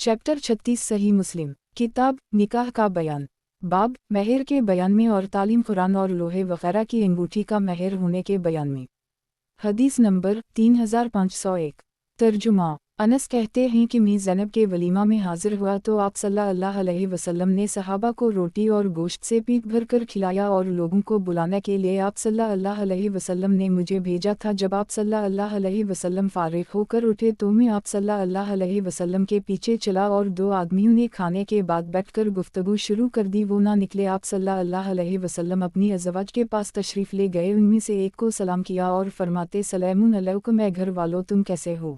Chapter 36 सही मुस्लिम किताब निकाह का बयान। बाब महर के बयान में और तालीम कुरान और लोहे वगैरह की अंगूठी का महर होने के बयान में। हदीस नंबर 3501। तर्जुमा। अनस कहते हैं कि मैं ज़ैनब के वलीमा में हाजिर हुआ तो आप सल्लल्लाहु अलैहि वसल्लम ने सहाबा को रोटी और गोश्त से पेट भर कर खिलाया और लोगों को बुलाने के लिए आप सल्लल्लाहु अलैहि वसल्लम ने मुझे भेजा था। जब आप सल्लल्लाहु अलैहि वसल्लम फारिग होकर उठे तो मैं आप सल्लल्लाहु अलैहि वसल्लम के पीछे चला और दो आदमियों ने खाने के बाद बैठकर गुफ्तगू शुरू कर दी। वो ना निकले। आप सल्लल्लाहु अलैहि वसल्लम अपनी अज़वाज के पास तशरीफ़ ले गए। उनमें से एक को सलाम किया और फरमाते सलामुन अलैकुम, ए घर वालों तुम कैसे हो।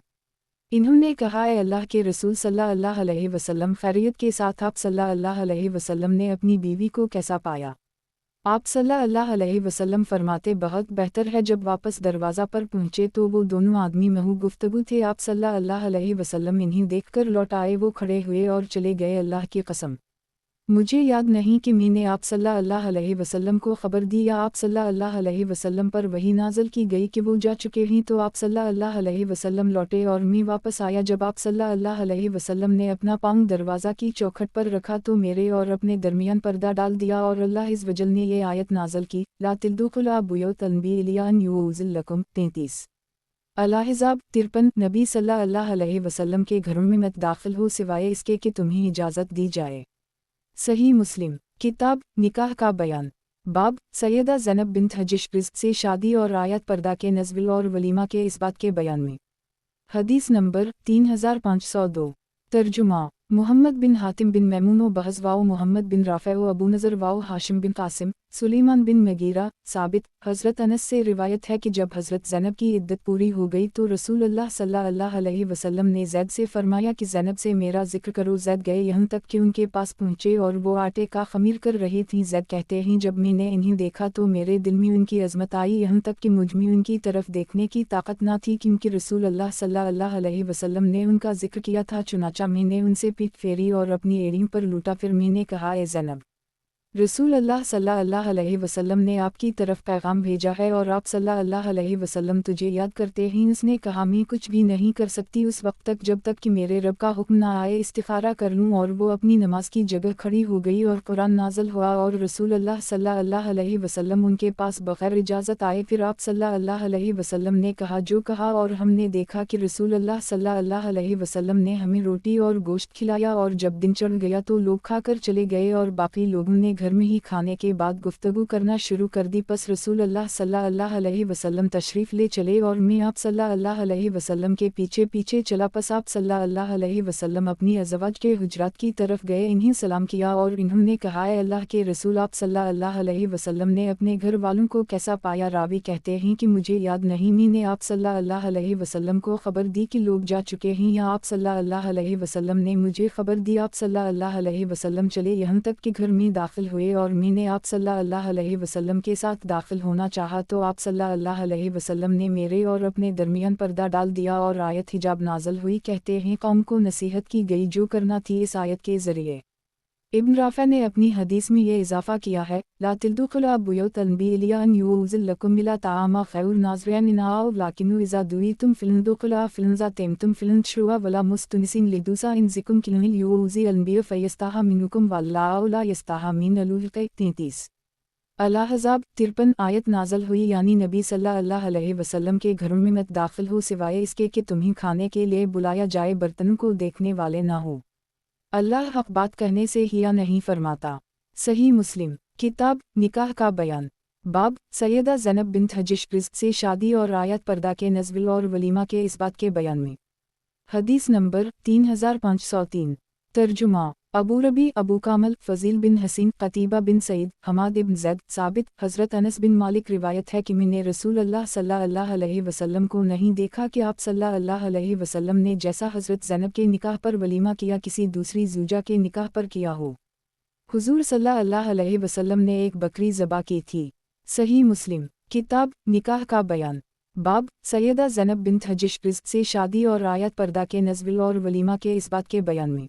इन्होंने कहा, ए अल्लाह के रसूल सल्लल्लाहु अलैहि वसल्लम खैरियत के साथ। आप सल्लल्लाहु अलैहि वसल्लम ने अपनी बीवी को कैसा पाया। आप सल्लल्लाहु अलैहि वसल्लम फरमाते बहुत बेहतर है। जब वापस दरवाज़ा पर पहुँचे तो वो दोनों आदमी महू गुफ्तगू थे। आप सल्लल्लाहु अलैहि वसल्लम इन्हें देखकर लौट आए। वो खड़े हुए और चले गए। अल्लाह की कसम मुझे याद नहीं कि मैंने आप सल्लल्लाहु अलैहि वसल्लम को ख़बर दी या आप सल्लल्लाहु अलैहि वसल्लम पर वही नाज़िल की गई कि वो जा चुके हैं। तो आप सल्लल्लाहु अलैहि वसल्लम लौटे और मैं वापस आया। जब आप सल्लल्लाहु अलैहि वसल्लम ने अपना पाँव दरवाज़ा की चौखट पर रखा तो मेरे और अपने दरमियान पर्दा डाल दिया और अल्लाह इज़ वजल ने ये आयत नाज़िल की, ला तदखुलू बुयूत अन्बिया इल्ला अन युअज़्ज़न लकुम। 33 अल-अहज़ाब 53। नबी सल्लल्लाहु अलैहि वसल्लम के घरों में मत दाखिल हो सिवाय इसके कि तुम्हें इजाज़त दी जाए। सही मुस्लिम किताब निकाह का बयान। बाब सैयदा ज़ैनब बिन्त हजश रिज़्क़ से शादी और आयत पर्दा के नज़्ल और वलीमा के इस बात के बयान में। हदीस नंबर 3502। तर्जुमा। मुहम्मद बिन हातिम बिन मैमून व बहज़ वाओ मुहम्मद बिन राफ़े व अबू नज़र वाओ हाशिम बिन कासिम सुलेमान बिन मगीरा साबित। हज़रत अनस से रिवायत है कि जब हज़रत ज़ैनब की इद्दत पूरी हो गई तो रसूलुल्लाह सल्लल्लाहु अलैहि वसल्लम ने ज़ैद से फरमाया कि ज़ैनब से मेरा ज़िक्र करो। ज़ैद गए यहाँ तक कि उनके पास पहुँचे और वो आटे का ख़मीर कर रही थीं। ज़ैद कहते हैं जब मैंने इन्हें देखा तो मेरे दिल में उनकी अज़मत आई, यहाँ तक कि मुझ में उनकी तरफ देखने की ताकत न थी क्योंकि रसूलुल्लाह सल्लल्लाहु अलैहि वसल्लम ने उनका ज़िक्र किया था। चुनाचा मैंने उनसे पीठ फेरी और अपनी एड़ियों पर लूटा। फिर मैंने कहा, ए ज़ैनब, रसूलुल्लाह सल्लल्लाहु अलैहि वसल्लम ने आपकी तरफ पैगाम भेजा है और आप सल्लल्लाहु अलैहि वसल्लम तुझे याद करते हैं। उसने कहा, मैं कुछ भी नहीं कर सकती उस वक्त तक जब तक कि मेरे रब का हुक्म ना आए इस्तिखारा कर लूँ। और वो अपनी नमाज की जगह खड़ी हो गई और कुरान नाज़िल हुआ और रसूलुल्लाह सल्लल्लाहु अलैहि वसल्लम उनके पास बग़ैर इजाज़त आए। फिर आप सल्लल्लाहु अलैहि वसल्लम ने कहा जो कहा और हमने देखा कि रसूलुल्लाह सल्लल्लाहु अलैहि वसल्लम ने हमें रोटी और गोश्त खिलाया और जब दिन चढ़ गया तो लोग खाकर चले गए और बाकी लोगों ने घर में ही खाने के बाद गुफ्तगू करना शुरू कर दी। बस रसूलुल्लाह सल्लल्लाहु अलैहि वसल्लम तशरीफ़ ले चले और मैं आप सल्लल्लाहु अलैहि वसल्लम के पीछे पीछे चला। बस आप सल्लल्लाहु अलैहि वसल्लम अपनी अज़वाज के हुजरात की तरफ गए, इन्हें सलाम किया और इन्होंने कहा, ए अल्लाह के रसूल आप सल्लल्लाहु अलैहि वसल्लम ने अपने घर वालों को कैसा पाया। रावी कहते हैं कि मुझे याद नहीं, मैंने आप सल्लल्लाहु अलैहि वसल्लम को ख़बर दी कि लोग जा चुके हैं या आप सल्लल्लाहु अलैहि वसल्लम ने मुझे ख़बर दी। आप सल्लल्लाहु अलैहि वसल्लम चले यहाँ तक कि घर में दाखिल हुए और मैंने आप सल्लल्लाहु अलैहि वसल्लम के साथ दाखिल होना चाहा तो आप सल्लल्लाहु अलैहि वसल्लम ने मेरे और अपने दरमियान पर्दा डाल दिया और आयत हिजाब नाज़िल हुई। कहते हैं कौम को नसीहत की गई जो करना थी इस आयत के ज़रिए। इब्न राफ़ा ने अपनी हदीस में ये इजाफ़ा किया है, ला तदखुलू बुयूत अन्बिया इल्ला अन युअज़्ज़न लकुम मिला ताआमा खैर नाज़रिन इनाओ लाकिनु इज़ा दुईतुम फिलदखुला फिलजा तेमतुम फिलशरुआ वला मुस्तनिसिन लिदुसा इन ज़िकुम किलिल युअज़्ज़ी अन्बिया फ़यस्ताहा मिनुकुम वल्लाहु ला यस्ताहा मिन अलुल। 33 अल-अहज़ाब 53। आयत नाज़िल हुई यानी नबी सल्लल्लाहु अलैहि वसल्लम के घरों में मत दाखिल हो सिवाय इसके कि तुम्हें खाने के लिए बुलाया जाए, बर्तनों को देखने वाले ना हो। अल्लाह हक़ बात कहने से हिया नहीं फरमाता। सही मुस्लिम किताब निकाह का बयान। बाब सैयदा ज़ैनब बिन्त हजश रिज़्क़ से शादी और आयत पर्दा के नज़्ल और वलीमा के इस बात के बयान में। हदीस नंबर 3503। तर्जुमा। अबू रबी अबू कामल फ़ज़ील बिन हसीन क़तीबा बिन सईद हमाद इब्न ज़ैद साबित। हज़रत अनस बिन मालिक रिवायत है कि मैंने रसूलुल्लाह सल्लल्लाहु अलैहि वसल्लम को नहीं देखा कि आप सल्लल्लाहु अलैहि वसल्लम ने जैसा हज़रत ज़ैनब के निकाह पर वलीमा किया किसी दूसरी ज़ूजा के निकाह पर किया हो। हुज़ूर सल्लल्लाहु अलैहि वसल्लम ने एक बकरी ज़बा की थी। सही मुस्लिम किताब निकाह का बयान। बाब सैयदा ज़ैनब बिन्त हजश रिज़्क़ से शादी और आयत पर्दा के नज़्ल और वलीमा के इस बात के बयान में।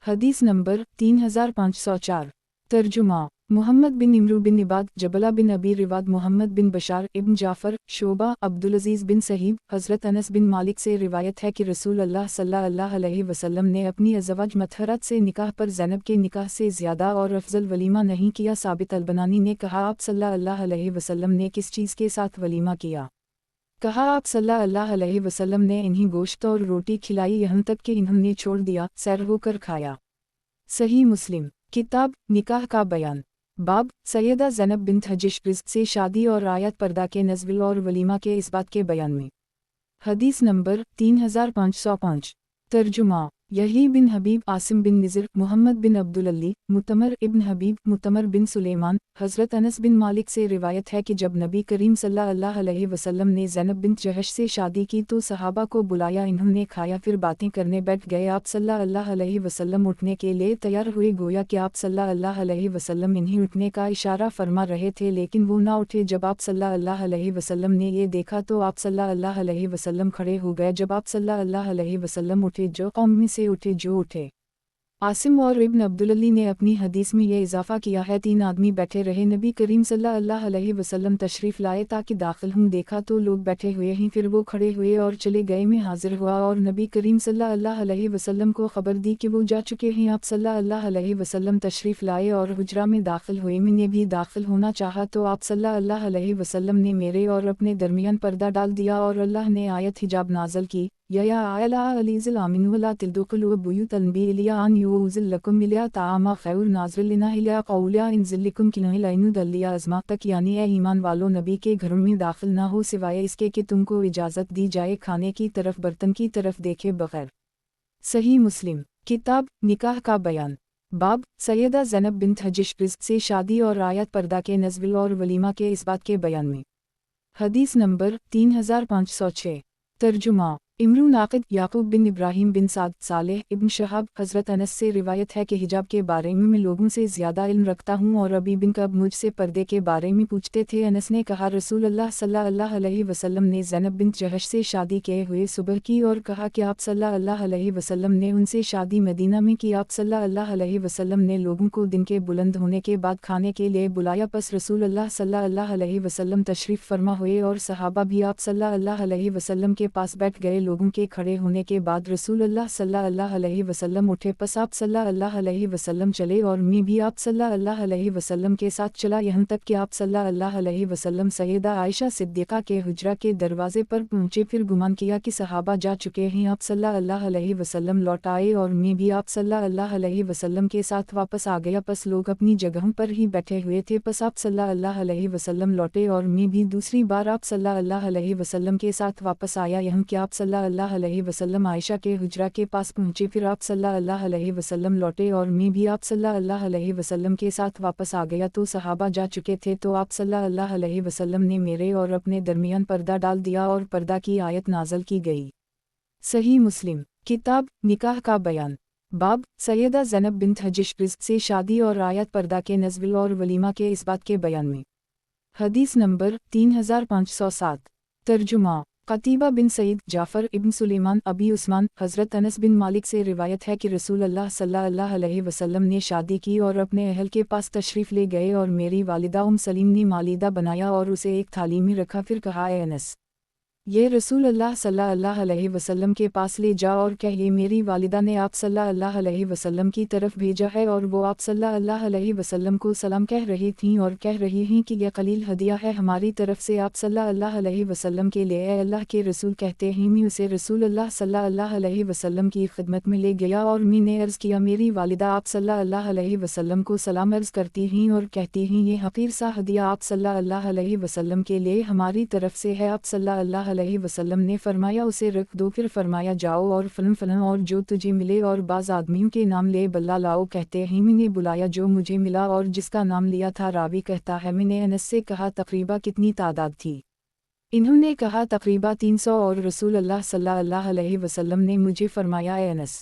हदीस नंबर 3504। तर्जुमा। محمد بن عمرو بن نباد، جبلہ بن ابی رواد، محمد بن بشار ابن جعفر، شعبہ، عبدالعزیز بن صہیب، حضرت انس بن مالک سے روایت ہے کہ رسول اللہ صلی اللہ علیہ وسلم نے اپنی ازواج مطہرات سے نکاح پر زینب کے نکاح سے زیادہ اور افضل ولیمہ نہیں کیا۔ ثابت البنانی نے کہا آپ صلی اللہ علیہ وسلم نے کس چیز کے ساتھ ولیمہ کیا؟ کہا آپ صلی اللہ علیہ وسلم نے انہیں گوشت اور روٹی کھلائی یہاں تک کہ انہوں نے چھوڑ دیا، سیر ہو کر کھایا۔ صحیح مسلم کتاب نکاح کا بیان باب سیدہ زینب بنت حجش رزق سے شادی اور آیت پردہ کے نزول اور ولیمہ کے اس بات کے بیان میں۔ حدیث نمبر 3505 ترجمہ یحیی بن حبیب، عاصم بن نذر، محمد بن عبداللی، متمر ابن حبیب، متمر بن سلیمان، حضرت انس بن مالک سے روایت ہے کہ جب نبی کریم صلی اللہ علیہ وسلم نے زینب بنت جہش سے شادی کی تو صحابہ کو بلایا، انہوں نے کھایا، پھر باتیں کرنے بیٹھ گئے۔ آپ صلی اللہ علیہ وسلم اٹھنے کے لیے تیار ہوئے، گویا کہ آپ صلی اللہ علیہ وسلم انہیں اٹھنے کا اشارہ فرما رہے تھے لیکن وہ نہ اٹھے۔ جب آپ صلی اللہ علیہ وسلم نے یہ دیکھا تو آپ صلی اللہ علیہ وسلم کھڑے ہو گئے۔ جب آپ صلی اللہ علیہ وسلم اٹھے جو قوم میں سے اٹھے جو اٹھے۔ عاصم اور ابن عبداللی نے اپنی حدیث میں یہ اضافہ کیا ہے 3 آدمی بیٹھے رہے، نبی کریم صلی اللہ علیہ وسلم تشریف لائے تاکہ داخل ہوں، دیکھا تو لوگ بیٹھے ہوئے ہیں، پھر وہ کھڑے ہوئے اور چلے گئے، میں حاضر ہوا اور نبی کریم صلی اللہ علیہ وسلم کو خبر دی کہ وہ جا چکے ہیں۔ آپ صلی اللہ علیہ وسلم تشریف لائے اور حجرہ میں داخل ہوئے، میں نے بھی داخل ہونا چاہا تو آپ صلی اللہ علیہ وسلم نے میرے اور اپنے درمیان پردہ ڈال دیا اور اللہ نے آیت حجاب نازل کی، یا علیز الامن ولا تدخلوا بیوت النبی الا ان یؤذن لکم الا طعام خیر ناظر لنا الا قولا انزل لکم کنہ لین دلیا ازما تک، یعنی اے ایمان والو نبی کے گھروں میں داخل نہ ہو سوائے اس کے کہ تم کو اجازت دی جائے کھانے کی طرف برتن کی طرف دیکھے بغیر۔ صحیح مسلم کتاب نکاح کا بیان باب سیدہ زینب بنت حجش رزق سے شادی اور آیت پردہ کے نزول اور ولیمہ کے اس بات کے بیان میں۔ حدیث نمبر 3506 ترجمہ امرو ناقد یعقوب بن ابراہیم بن سعد صالح ابن شہاب، حضرت انس سے روایت ہے کہ حجاب کے بارے میں لوگوں سے زیادہ علم رکھتا ہوں اور ابی بن کعب مجھ سے پردے کے بارے میں پوچھتے تھے۔ انس نے کہا رسول اللہ صلی اللہ علیہ وسلم نے زینب بنت جہش سے شادی کیے ہوئے صبح کی اور کہا کہ آپ صلی اللہ علیہ وسلم نے ان سے شادی مدینہ میں کی۔ آپ صلی اللہ علیہ وسلم نے لوگوں کو دن کے بلند ہونے کے بعد کھانے کے لیے بلایا، پس رسول اللہ صلی اللہ علیہ وسلم تشریف فرما ہوئے اور صحابہ بھی آپ صلی اللہ علیہ وسلم کے پاس بیٹھ گئے۔ لوگوں کے کھڑے ہونے کے بعد رسول اللہ صلی اللہ علیہ وسلم اٹھے، پس آپ صلی اللہ علیہ وسلم چلے اور میں بھی آپ صلی اللہ علیہ وسلم کے ساتھ چلا، یہاں تک کہ آپ صلی اللہ علیہ وسلم سیدہ عائشہ صدیقہ کے حجرہ کے دروازے پر پہنچے، پھر گمان کیا کہ صحابہ جا چکے ہیں۔ آپ صلی اللہ علیہ وسلم لوٹ آئے اور میں بھی آپ صلی اللہ علیہ وسلم کے ساتھ واپس آ گیا، پس لوگ اپنی جگہوں پر ہی بیٹھے ہوئے تھے، پس آپ صلی اللہ علیہ وسلم لوٹے اور میں بھی دوسری بار آپ صلی اللہ علیہ وسلم کے ساتھ واپس آیا، یہاں کہ آپ صلی اللہ علیہ وسلم عائشہ کے حجرہ کے پاس پہنچے، پھر آپ صلی اللہ علیہ وسلم لوٹے اور میں بھی آپ صلی اللہ علیہ وسلم کے ساتھ واپس آ گیا تو صحابہ جا چکے تھے، تو آپ صلی اللہ علیہ وسلم نے میرے اور اپنے درمیان پردہ ڈال دیا اور پردہ کی آیت نازل کی گئی۔ صحیح مسلم کتاب نکاح کا بیان باب سیدہ زینب بنت حجش رزق سے شادی اور آیت پردہ کے نزول اور ولیمہ کے اس بات کے بیان میں۔ حدیث نمبر 3507 ترجمہ قتیبہ بن سعید، جعفر ابن سلیمان، ابی عثمان، حضرت انس بن مالک سے روایت ہے کہ رسول اللہ صلی اللہ علیہ وسلم نے شادی کی اور اپنے اہل کے پاس تشریف لے گئے اور میری والدہ سلیم نے مالیدہ بنایا اور اسے ایک تھالی میں رکھا، پھر کہا اے انس، یہ رسول اللہ صلی اللہ علیہ وسلم کے پاس لے جا اور کہہ یہ میری والدہ نے آپ صلی اللہ علیہ وسلم کی طرف بھیجا ہے اور وہ آپ صلی اللہ علیہ وسلم کو سلام کہہ رہی تھیں اور کہہ رہی ہیں کہ یہ قلیل ہدیہ ہے ہماری طرف سے آپ صلی اللہ علیہ وسلم کے لیے، اے اللہ کے رسول کہتے ہیں میں اسے رسول اللہ صلی اللہ علیہ وسلم کی خدمت میں لے گیا اور میں نے عرض کیا میری والدہ آپ صلی اللہ علیہ وسلم کو سلام عرض کرتی ہیں اور کہتی ہیں یہ حقیر سا ہدیہ آپ صلی اللہ علیہ وسلم کے لیے ہماری طرف سے ہے۔ آپ صلی اللہ علیہ وسلم نے فرمایا اسے رکھ دو، پھر فرمایا جاؤ اور فلن فلن اور جو تجھے ملے اور بعض آدمیوں کے نام لے بلا لاؤ، کہتے ہیں میں نے بلایا جو مجھے ملا اور جس کا نام لیا تھا راوی کہتا ہے میں نے انس سے کہا تقریبا کتنی تعداد تھی؟ انہوں نے کہا تقریبا 300 اور رسول اللہ صلی اللہ علیہ وسلم نے مجھے فرمایا اے انس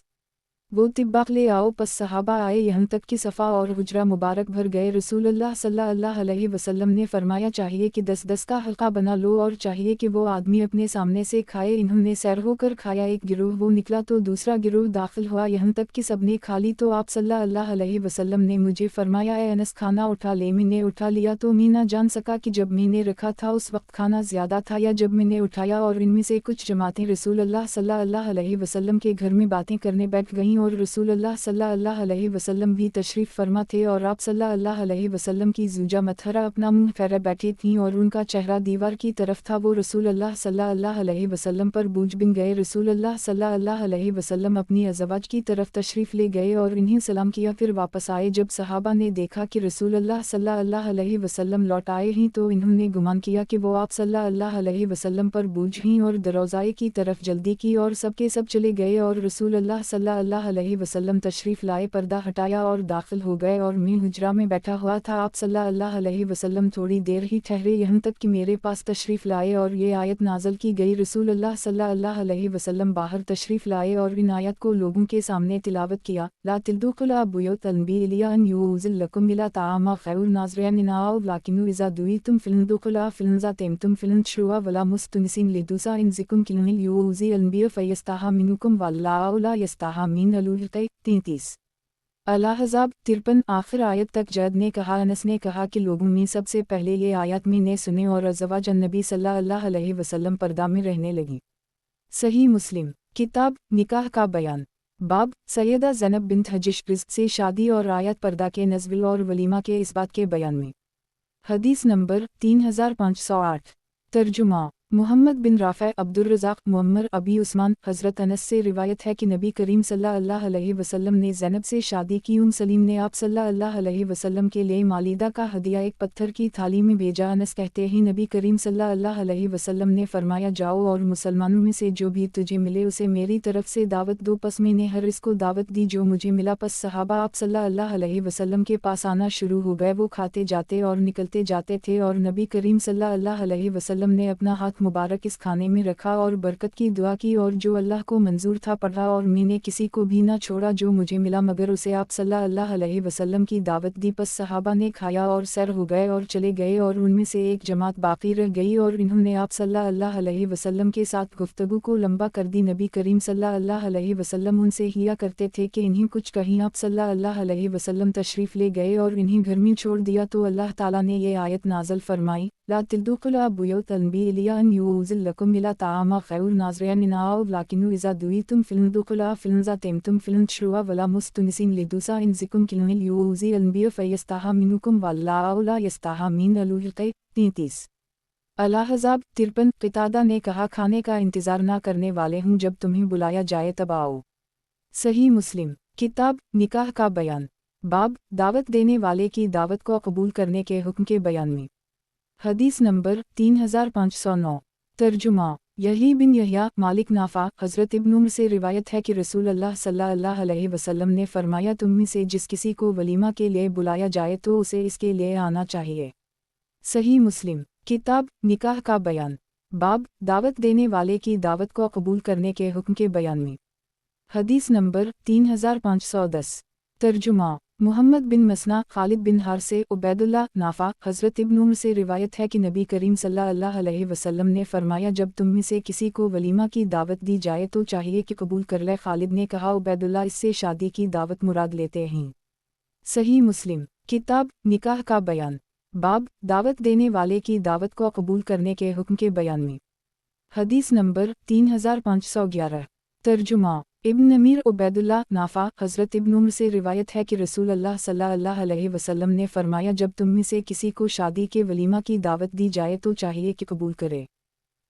वो तिब्बाक ले आओ। पस सहाबा आए, यहाँ तक कि सफ़ा और हुजरा मुबारक भर गए। रसूलुल्लाह सल्लल्लाहु अलैहि वसल्लम ने फरमाया, चाहिए कि 10-10 का हल्का बना लो और चाहिए कि वो आदमी अपने सामने से खाए। इन्होंने सैर होकर खाया। एक गिरोह वो निकला तो दूसरा गिरोह दाखिल हुआ, यहाँ तक कि सबने खा ली। तो आप सल्लल्लाहु अलैहि वसल्लम ने मुझे फरमाया, ए अनस, खाना उठा ले। मैंने उठा लिया तो मैं न जान सका कि जब मैंने रखा था उस वक्त खाना ज़्यादा था या जब मैंने उठाया। और इनमें से कुछ जमातें रसूलुल्लाह सल्लल्लाहु अलैहि वसल्लम के घर में बातें करने बैठ गईं और रसूलुल्लाह सल्लल्लाहु अलैहि वसल्लम भी तशरीफ़ फरमा थे और आप सल्लल्लाहु अलैहि वसल्लम की ज़ूजा मथहरा अपना मुंह फेरे बैठी थीं और उनका चेहरा दीवार की तरफ था। वो रसूलुल्लाह सल्लल्लाहु अलैहि वसल्लम पर बूझ बिन गए। रसूलुल्लाह सल्लल्लाहु अलैहि वसल्लम अपनी अज़वाज की तरफ तशरीफ़ ले गए और इन्हें सलाम किया, फिर वापस आए। जब सहाबा ने देखा कि रसूलुल्लाह सल्लल्लाहु अलैहि वसल्लम लौट आए हैं तो इन्होंने गुमान किया कि वो आप सल्लल्लाहु अलैहि वसल्लम पर बूझ हैं और दरवाज़े की तरफ जल्दी की और सबके सब चले गए और रसूलुल्लाह सल्लल्लाहु अलैहि वसल्लम तशरीफ़ लाए, पर्दा हटाया और दाखिल हो गए और मैं हुजरा में बैठा हुआ था। आप सल्लल्लाहु अलैहि वसल्लम थोड़ी देर ही ठहरे, यहाँ तक कि मेरे पास तशरीफ़ लाए और ये आयत नाज़िल की गई। रसूलुल्लाह सल्लल्लाहु अलैहि वसल्लम बाहर तशरीफ़ लाए और इन आयत को लोगों के सामने तिलावत किया। ला तिल्दुकुला बुयूत अनबी इलिया अन यूज़िल लकुम मिला तामा खैर नाज़रियन नाओ लाकिनु इज़ा दुईतुम फिलंदुकुला फिलंजा तेमतुम फिलन शुआ वला मुस्तुनिसिन लिदुसा इन जिकुम किलनिल यूज़ी अनबिया फ़यस्ताहा मिनुकुम वल्लाहु ला यस्ताहा मिन अलूल 33 अल-अहज़ाब 53 आखिर आयत तक। जद ने कहा, अनस ने कहा कि लोगों में सबसे पहले ये आयत मैंने सुने और अज़वाज नबी सल्लल्लाहु अलैहि वसल्लम पर्दा में रहने लगी। सही मुस्लिम किताब निकाह का बयान। बाब सैयदा ज़ैनब बिन्त हजिश से शादी और आयत पर्दा के नज़्ल और वलीमा के इस बात के बयान में। हदीस नंबर 3508। तर्जुमा मुहम्मद बिन राफ़े अब्दुर्रज़ाक़ मुअम्मर अबी उस्मान हज़रत अनस से रिवायत है कि नबी करीम सल्लल्लाहु अलैहि वसल्लम ने ज़ैनब से शादी की। सलीम ने आप सल्लल्लाहु अलैहि वसल्लम के लिए मालिदा का हदिया एक पत्थर की थाली में भेजा। अनस कहते हैं, नबी करीम सल्लल्लाहु अलैहि वसल्लम ने फरमाया, जाओ और मुसलमानों में से जो भी तुझे मिले उसे मेरी तरफ से दावत दो। पस मैंने हर इसको दावत दी जो मुझे मिला। पस सहाबा आप सल्लल्लाहु अलैहि वसल्लम के पास आना शुरू हो गए। वो खाते जाते और निकलते जाते थे और नबी करीम सल्लल्लाहु अलैहि वसल्लम ने अपना हाथ मुबारक इस खाने में रखा और बरकत की दुआ की और जो अल्लाह को मंजूर था पढ़ा और मैंने किसी को भी ना छोड़ा जो मुझे मिला मगर उसे आप सल्लल्लाहु अलैहि वसल्लम की दावत दी। पस सहाबा ने खाया और सैर हो गए और चले गए और उनमें से एक जमात बाकी रह गई और इन्होंने आप सल्लल्लाहु अलैहि वसल्लम के साथ गुफ्तगू को लंबा कर दी। नबी करीम सल्लल्लाहु अलैहि वसल्लम उनसे हिया करते थे कि इन्हीं कुछ कहीं। आप सल्लल्लाहु अलैहि वसल्लम तशरीफ़ ले गए और इन्हीं घर में छोड़ दिया तो अल्लाह ताला ने ये आयत नाज़िल फरमाई, ला तिल्दुकुला बुयूत अनबी इलिया अन यूज़िल लकुम मिला तामा खैर नाज़रियन नाओ लाकिनु इज़ा दुईतुम फिलंदुकुला फिलंजा तेमतुम फिलन शुआ वला मुस्तुनिसिन लिदुसा इन जिकुम किलनिल यूज़ी अनबिया फ़यस्ताहा मिनुकुम वल्लाहु ला यस्ताहा मिन अलूल 33 अल-अहज़ाब 53 क़तादा ने कहा, खाने का इंतज़ार ना करने वाले हूँ, जब तुम्हें बुलाया जाए तब आओ। सही मुस्लिम किताब निकाह का बयान। बाब दावत देने वाले की दावत को कबूल करने के हुक्म के बयान में। हदीस नंबर 3509। तर्जुमा यही बिन यहया मालिक नाफ़ा हज़रत इब्न उमर से रिवायत है कि रसूलुल्लाह सल्लल्लाहु अलैहि वसल्लम ने फरमाया, तुम में से जिस किसी को वलीमा के लिए बुलाया जाए तो उसे इसके लिए आना चाहिए। सही मुस्लिम किताब निकाह का बयान। बाब दावत देने वाले की दावत को कबूल करने के हुक्म के बयान में। हदीस नंबर 3510। तर्जुमा मुहम्मद बिन मसना खालिद बिन हार से उबैदुल्लाह नाफ़ा हज़रत इब्न उमर से रिवायत है कि नबी करीम सल्लल्लाहु अलैहि वसल्लम ने फरमाया, जब तुम में से किसी को वलीमा की दावत दी जाए तो चाहिए कि कबूल कर ले। खालिद ने कहा, उबैदुल्लाह इससे शादी की दावत मुराद लेते हैं। सही मुस्लिम किताब निकाह का बयान। बाब दावत देने वाले की दावत को कबूल करने के हुक्म के बयान में। हदीस नंबर 3511। तर्जुमा इब्न अमीर उबैदुल्लाह नाफ़ा हज़रत इब्न उमर से रिवायत है कि रसूलुल्लाह सल्लल्लाहु अलैहि वसल्लम ने फरमाया, जब तुम में से किसी को शादी के वलीमा की दावत दी जाए तो चाहिए कि कबूल करे।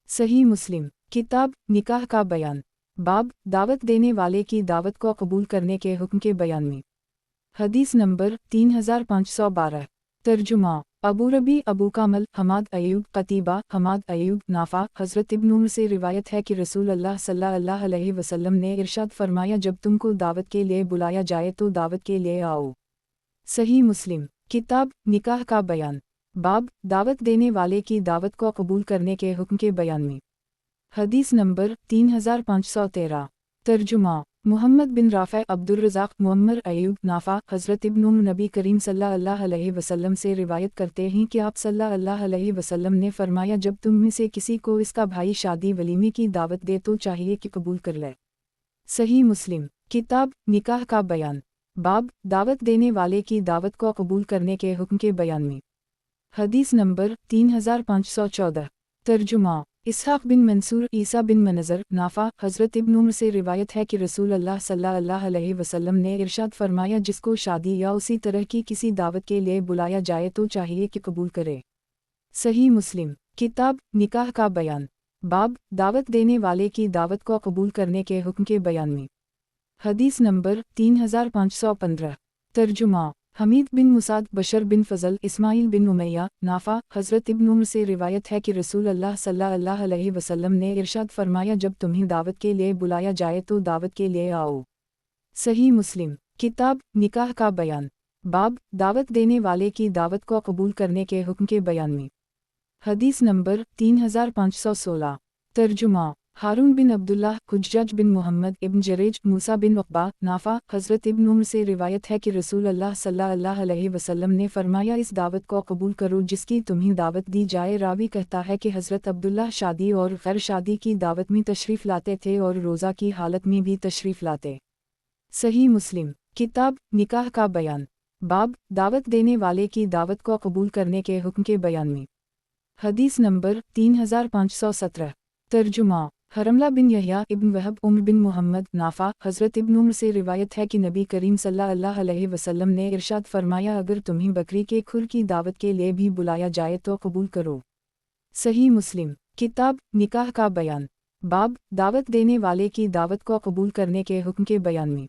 सही मुस्लिम किताब निकाह का बयान। बाब दावत देने वाले की दावत को कबूल करने के हुक्म के बयान में। हदीस नंबर 3512। तर्जुमा अबू रबी अबू कामल हमाद अयूब कतीबा हमाद अयूब नाफ़ा हज़रत इब्न उमर से रिवायत है कि रसूलुल्लाह सल्लल्लाहु अलैहि वसल्लम ने इरशाद फरमाया, जब तुमको दावत के लिए बुलाया जाए तो दावत के लिए आओ। सही मुस्लिम किताब निकाह का बयान। बाब दावत देने वाले की दावत को कबूल करने के हुक्म के बयान में। हदीस नंबर 3513। तर्जुमा محمد بن رافع عبدالرزاق معمر ایوب نافع حضرت ابن عمر نبی کریم صلی اللہ علیہ وسلم سے روایت کرتے ہیں کہ آپ صلی اللہ علیہ وسلم نے فرمایا جب تم میں سے کسی کو اس کا بھائی شادی ولیمے کی دعوت دے تو چاہیے کہ قبول کر لے۔ صحیح مسلم کتاب نکاح کا بیان باب دعوت دینے والے کی دعوت کو قبول کرنے کے حکم کے بیان میں۔ حدیث نمبر 3514 ترجمہ اسحاق بن منصور عیسیٰ بن منظر نافع حضرت ابن عمر سے روایت ہے کہ رسول اللہ صلی اللہ علیہ وسلم نے ارشاد فرمایا جس کو شادی یا اسی طرح کی کسی دعوت کے لیے بلایا جائے تو چاہیے کہ قبول کرے۔ صحیح مسلم کتاب نکاح کا بیان باب دعوت دینے والے کی دعوت کو قبول کرنے کے حکم کے بیان میں۔ حدیث نمبر 3515 ترجمہ حمید بن مسعد بشر بن فضل اسماعیل بن امیہ نافع حضرت ابن عمر سے روایت ہے کہ رسول اللہ صلی اللہ علیہ وسلم نے ارشاد فرمایا جب تمہیں دعوت کے لیے بلایا جائے تو دعوت کے لیے آؤ۔ صحیح مسلم کتاب نکاح کا بیان باب دعوت دینے والے کی دعوت کو قبول کرنے کے حکم کے بیان میں۔ حدیث نمبر 3516 ترجمہ ہارون بن عبداللہ حجاج بن محمد ابن جریج موسیٰ بن عقبہ نافع حضرت ابن عمر سے روایت ہے کہ رسول اللہ صلی اللہ علیہ وسلم نے فرمایا اس دعوت کو قبول کرو جس کی تمہیں دعوت دی جائے۔ راوی کہتا ہے کہ حضرت عبداللہ شادی اور غیر شادی کی دعوت میں تشریف لاتے تھے اور روزہ کی حالت میں بھی تشریف لاتے۔ صحیح مسلم کتاب نکاح کا بیان باب دعوت دینے والے کی دعوت کو قبول کرنے کے حکم کے بیان میں۔ حدیث نمبر 3517 ترجمہ حرملہ بن یحییٰ ابن وہب عمر بن محمد نافع حضرت ابن عمر سے روایت ہے کہ نبی کریم صلی اللہ علیہ وسلم نے ارشاد فرمایا اگر تمہیں بکری کے کھر کی دعوت کے لیے بھی بلایا جائے تو قبول کرو۔ صحیح مسلم کتاب نکاح کا بیان باب دعوت دینے والے کی دعوت کو قبول کرنے کے حکم کے بیان میں۔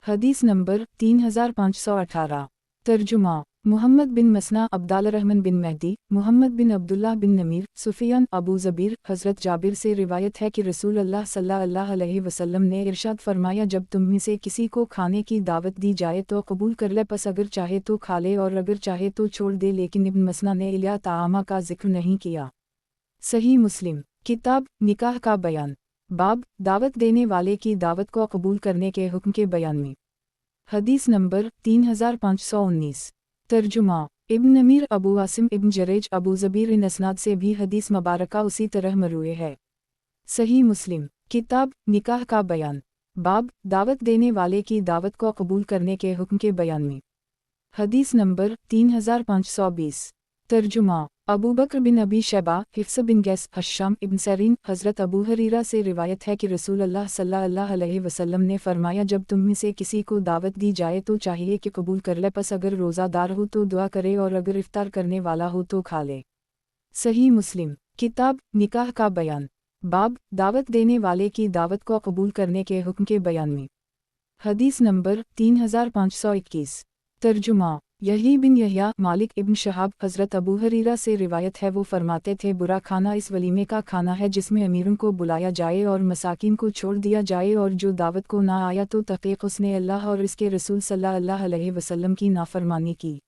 حدیث نمبر 3518 ترجمہ محمد بن مسنا عبداللہ الرحمن بن مہدی محمد بن عبداللہ بن نمیر سفیان ابو زبیر حضرت جابر سے روایت ہے کہ رسول اللہ صلی اللہ علیہ وسلم نے ارشاد فرمایا جب تم میں سے کسی کو کھانے کی دعوت دی جائے تو قبول کر لے پس اگر چاہے تو کھا لے اور اگر چاہے تو چھوڑ دے لیکن ابن مسنا نے الیا طعامہ کا ذکر نہیں کیا۔ صحیح مسلم کتاب نکاح کا بیان باب دعوت دینے والے کی دعوت کو قبول کرنے کے حکم کے بیان میں۔ حدیث نمبر 3519 ترجمہ ابن نمیر ابو عاصم ابن جریج ابو زبیر ان اسناد سے بھی حدیث مبارکہ اسی طرح مروی ہے۔ صحیح مسلم کتاب نکاح کا بیان باب دعوت دینے والے کی دعوت کو قبول کرنے کے حکم کے بیان میں۔ حدیث نمبر 3520 ترجمہ ابو بکر بن ابی شیبہ حفص بن گیس حشام ابن سیرین حضرت ابو ہریرہ سے روایت ہے کہ رسول اللہ صلی اللہ علیہ وسلم نے فرمایا جب تم میں سے کسی کو دعوت دی جائے تو چاہیے کہ قبول کر لے پس اگر روزہ دار ہو تو دعا کرے اور اگر افطار کرنے والا ہو تو کھا لے۔ صحیح مسلم کتاب نکاح کا بیان باب دعوت دینے والے کی دعوت کو قبول کرنے کے حکم کے بیان میں۔ حدیث نمبر 3521 ترجمہ یحییٰ بن یحییٰ مالک ابن شہاب حضرت ابو ہریرہ سے روایت ہے وہ فرماتے تھے برا کھانا اس ولیمے کا کھانا ہے جس میں امیروں کو بلایا جائے اور مساکین کو چھوڑ دیا جائے اور جو دعوت کو نہ آیا تو تحقیق اس نے اللہ اور اس کے رسول صلی اللہ علیہ وسلم کی نافرمانی کی۔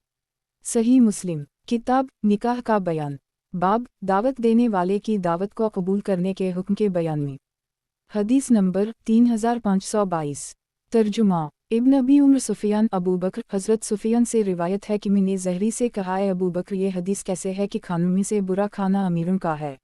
صحیح مسلم کتاب نکاح کا بیان باب دعوت دینے والے کی دعوت کو قبول کرنے کے حکم کے بیان میں۔ حدیث نمبر 3522 ترجمہ ابن ابی عمر سفیان ابو بکر حضرت سفیان سے روایت ہے کہ میں نے زہری سے کہا ہے ابو بکر یہ حدیث کیسے ہے کہ کھانوں میں سے برا کھانا امیروں کا ہے؟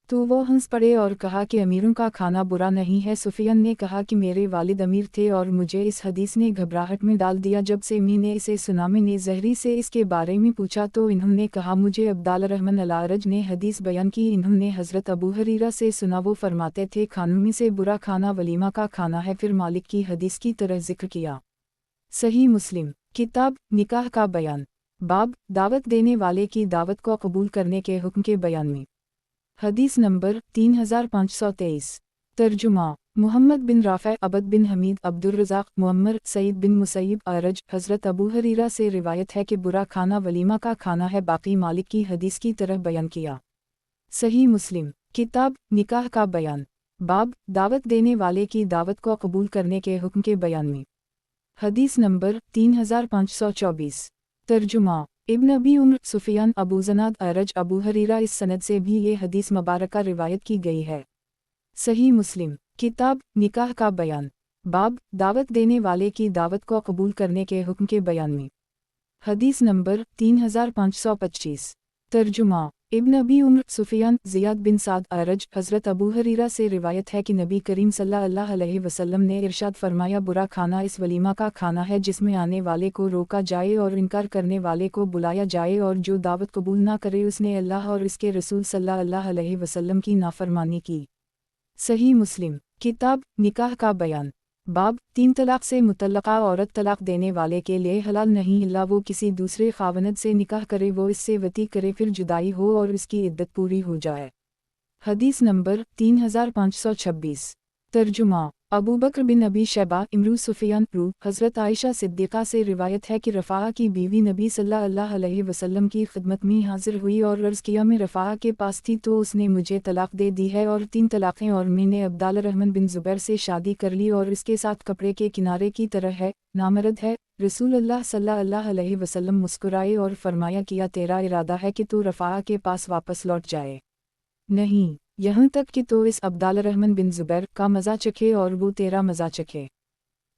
تو وہ ہنس پڑے اور کہا کہ امیروں کا کھانا برا نہیں ہے۔ سفیان نے کہا کہ میرے والد امیر تھے اور مجھے اس حدیث نے گھبراہٹ میں ڈال دیا جب سے میں نے اسے سنا۔ میں نے زہری سے اس کے بارے میں پوچھا تو انہوں نے کہا مجھے عبداللہ الرحمن الاعرج نے حدیث بیان کی، انہوں نے حضرت ابو ہریرہ سے سنا وہ فرماتے تھے کھانوں میں سے برا کھانا ولیمہ کا کھانا ہے، پھر مالک کی حدیث کی طرح ذکر کیا۔ صحیح مسلم کتاب نکاح کا بیان باب دعوت دینے والے کی دعوت کو قبول کرنے کے حکم کے بیان میں۔ حدیث نمبر 3523 ترجمہ محمد بن رافع عبد بن حمید عبدالرزاق معمر سعید بن مسیب اعرج حضرت ابو ہریرہ سے روایت ہے کہ برا کھانا ولیمہ کا کھانا ہے، باقی مالک کی حدیث کی طرح بیان کیا۔ صحیح مسلم کتاب نکاح کا بیان باب دعوت دینے والے کی دعوت کو قبول کرنے کے حکم کے بیان میں۔ حدیث نمبر 3524 ترجمہ ابن ابی عمر سفیان ابو زناد اعرج ابو ہریرہ اس سند سے بھی یہ حدیث مبارکہ روایت کی گئی ہے۔ صحیح مسلم کتاب نکاح کا بیان बाब दावत देने वाले की दावत को कबूल करने के हुक्म के बयान में। हदीस नंबर 3525। तर्जुमा इब्न अबी उम्र सुफियान ज़ियाद बिन साद अरज हज़रत अबू हरीरा से रिवायत है कि नबी करीम सल्लल्लाहु अलैहि वसल्लम ने इरशाद फरमाया, बुरा खाना इस वलीमा का खाना है जिसमें आने वाले को रोका जाए और इनकार करने वाले को बुलाया जाए, और जो दावत कबूल ना करे उसने अल्लाह और इसके रसूल सल्लल्लाहु अलैहि वसल्लम की नाफरमानी की। सही मुस्लिम। किताब निकाह का बयान। बाब 3 तलाक से मुतल्लका औरत तलाक देने वाले के लिए हलाल नहीं इल्ला वो किसी दूसरे खावनद से निकाह करे, वो इससे वती करे, फिर जुदाई हो और इसकी इद्दत पूरी हो जाए। हदीस नंबर 3526। तर्जुमा अबू बकर बिन अबी शैबा इमरू सुफियान रू हज़रत आयशा सिद्दीक़ा से रिवायत है कि रफ़ा की बीवी नबी सल्लल्लाहु अलैहि वसल्लम की खिदमत में हाजिर हुई और अर्ज़ किया, मैं रफ़ा के पास थी तो उसने मुझे तलाक दे दी है और 3 तलाक़ें, और मैंने अब्दाल रहमान बिन ज़ुबैर से शादी कर ली और इसके साथ कपड़े के किनारे की तरह है, नामर्द है। रसूलुल्लाह सल्लल्लाहु अलैहि वसल्लम मुस्कुराए और फरमाया, किया तेरा इरादा है कि तू रफ़ा के पास वापस लौट जाए? नहीं, यहाँ तक कि तो इस अब्दाल रहमान बिन ज़ुबैर का मज़ा चखे और वो तेरा मज़ा चखे।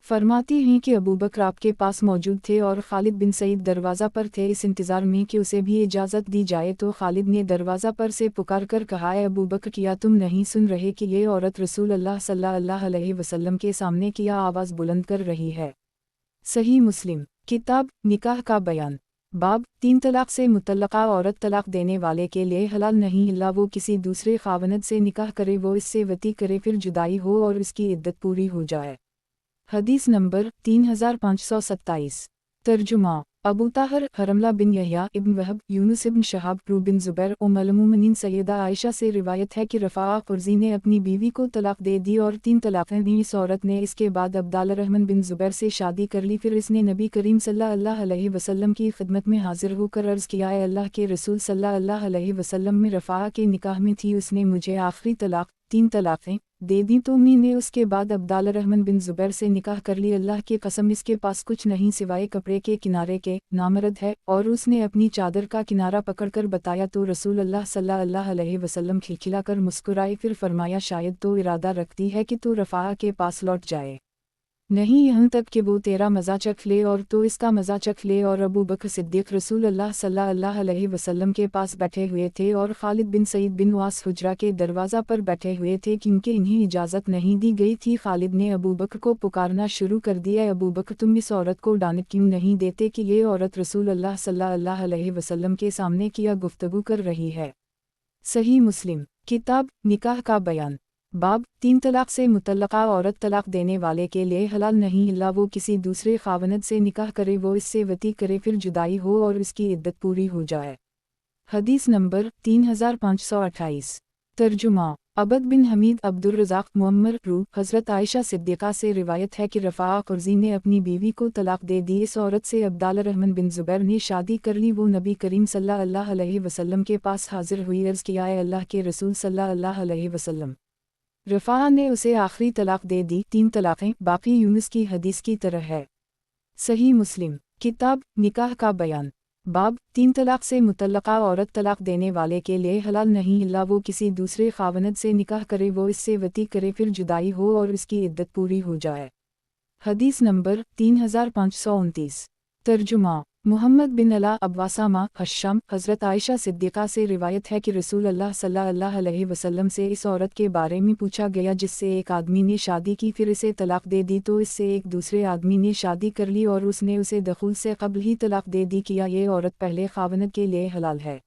फरमाती हैं कि अबू बकर आपके पास मौजूद थे और खालिद बिन सईद दरवाज़ा पर थे, इस इंतज़ार में कि उसे भी इजाज़त दी जाए, तो खालिद ने दरवाज़ा पर से पुकार कर कहा, है अबू बकर, किया तुम नहीं सुन रहे कि ये औरत रसूलुल्लाह सल्लल्लाहु अलैहि वसल्लम के सामने किया आवाज़ बुलंद कर रही है? सही मुस्लिम। किताब निकाह का बयान। बाब 3 तलाक से मुतल्लका औरत तलाक देने वाले के लिए हलाल नहीं इल्ला वो किसी दूसरे खावनद से निकाह करे, वो इससे वती करे, फिर जुदाई हो और इसकी इद्दत पूरी हो जाए। हदीस नंबर 3527। तर्जुमा अबू ताहर हरमला बिन यहया इब्न वहब यूनुस इब्न शहाब रू बिन ज़ुबैर उम्मुल मोमिनीन सैयदा आयशा से रिवायत है कि रफ़ा क़ुरज़ी ने अपनी बीवी को तलाक दे दी और 3 तलाक़ें दी। इस औरत ने इसके बाद अब्दाल रहमान बिन ज़ुबैर से शादी कर ली, फिर इसने नबी करीम सल्लल्लाहु अलैहि वसल्लम की खिदमत में हाजिर होकर अर्ज़ किया, है अल्लाह के रसूल सल्लल्लाहु अलैहि वसल्लम में रफ़ा के निकाह में थी, उसने मुझे आखिरी तलाक 3 तलाक़ें दे दी, तो मैंने उसके बाद अब्दाल रहमान बिन ज़ुबैर से निकाह कर ली। अल्लाह की कसम इसके पास कुछ नहीं सिवाय कपड़े के किनारे के, नामर्द है। और उसने अपनी चादर का किनारा पकड़कर बताया तो रसूलुल्लाह सल्लल्लाहु अलैहि वसल्लम खिलखिलाकर मुस्कुराए, फिर फरमाया, शायद तो इरादा रखती है कि तू रफ़ा के पास लौट जाए, नहीं यहाँ तक कि वो तेरा मज़ा चख ले और तो इसका मज़ा चख ले। और अबू बकर सिद्दीक़ रसूलुल्लाह सल्लल्लाहु अलैहि वसल्लम के पास बैठे हुए थे और खालिद बिन सईद बिन वास हुजरा के दरवाज़ा पर बैठे हुए थे, क्योंकि इन्हें इजाज़त नहीं दी गई थी। खालिद ने अबू बकर को पुकारना शुरू कर दिया, अबू बकर, तुम इस औरत को डांट क्यों नहीं देते कि ये औरत रसूलुल्लाह सल्लल्लाहु अलैहि वसल्लम के सामने किया गुफ्तगू कर रही है? सही मुस्लिम। किताब निकाह का बयान। बाब 3 तलाक से मुतल्लका औरत तलाक देने वाले के लिए हलाल नहीं इल्ला वो किसी दूसरे खावनद से निकाह करे, वो इससे वती करे, फिर जुदाई हो और इसकी इद्दत पूरी हो जाए। हदीस नंबर 3528। तर्जुमा अबद बिन हमीद अब्दुर्रज़ाक मुअम्मर रू हज़रत आयशा सिद्दीक़ा से रिवायत है कि रफ़ा क़ुरज़ी ने अपनी बीवी को तलाक दे दी। इस औरत से अब्दाल रहमान बिन ज़ुबैर ने शादी कर ली। वो नबी करीम सल्लल्लाहु अलैहि वसल्लम के पास हाजिर हुई, अर्ज़ किया, है अल्लाह के रसूल सल्लल्लाहु अलैहि वसल्लम, रफ़ा ने उसे आखिरी तलाक दे दी, 3 तलाक़ें, बाकी यूनुस की हदीस की तरह है। सही मुस्लिम। किताब निकाह का बयान। बाब 3 तलाक से मुतल्लका औरत तलाक देने वाले के लिए हलाल नहीं इल्ला वो किसी दूसरे खावनद से निकाह करे, वो इससे वती करे, फिर जुदाई हो और इसकी इद्दत पूरी हो जाए। हदीस नंबर 3529। तर्जुमा मुहम्मद बिन अला अब्वासामा हश्शाम हज़रत आयशा सिद्दीक़ा से रिवायत है कि रसूलुल्लाह सल्लल्लाहु अलैहि वसल्लम से इस औरत के बारे में पूछा गया जिससे एक आदमी ने शादी की, फिर इसे तलाक दे दी, तो इससे एक दूसरे आदमी ने शादी कर ली और उसने उसे दखूल से कब्ल ही तलाक दे दी, किया ये औरत पहले खावनद के लिए हलाल है?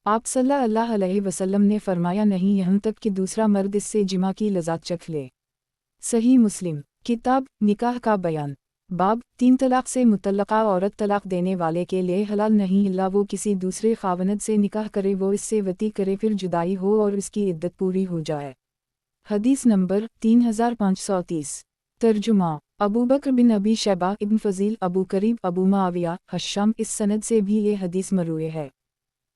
आप सल्लल्लाहु अलैहि वसल्लम ने फरमाया, नहीं यहाँ तक कि दूसरा मर्द इससे जिमा की लज़्ज़त चख ले। सही मुस्लिम। किताब निकाह का बयान। बाब 3 तलाक से मुतल्लका औरत तलाक देने वाले के लिए हलाल नहीं इल्ला वो किसी दूसरे खावनद से निकाह करे, वो इससे वती करे, फिर जुदाई हो और इसकी इद्दत पूरी हो जाए। हदीस नंबर 3530। तर्जुमा अबू बकर बिन अबी शैबा इब्न फजील अबू करीब अबू माविया हश्शाम, इस सनद से भी ये हदीस मरूए है।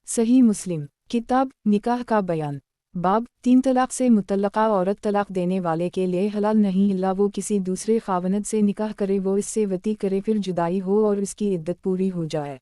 सही मुस्लिम। किताब निकाह का बयान। बाब 3 तलाक से मुतल्लका औरत तलाक देने वाले के लिए हलाल नहीं इल्ला वो किसी दूसरे खावनद से निकाह करे, वो इससे वती करे, फिर जुदाई हो और इसकी इद्दत पूरी हो जाए।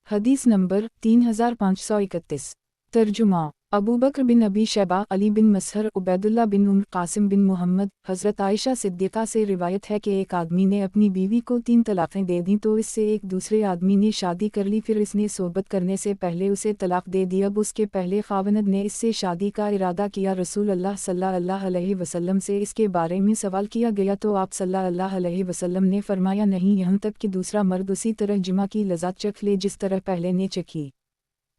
हदीस नंबर 3531। तर्जुमा अबू बकर बिन अबी शैबा, अली बिन मसहर, उबैदुल्लाह बिन उम्र, कासिम बिन मोहम्मद। हज़रत आयशा सिद्दीक़ा से रिवायत है कि एक आदमी ने अपनी बीवी को 3 तलाक़ें दे दी तो इससे एक दूसरे आदमी ने शादी कर ली, फिर इसने सोबत करने से पहले उसे तलाक़ दे दी। अब उसके पहले ख़ावंद ने इससे शादी का इरादा किया। रसूल अल्लाह सल्लल्लाहु अलैहि वसल्लम से इसके बारे में सवाल किया गया तो आप सल्लल्लाहु अलैहि वसल्लम ने फरमाया नहीं, यहाँ तक कि दूसरा मर्द उसी तरह जिमा की लज़्ज़त चख ले जिस तरह पहले ने चखी।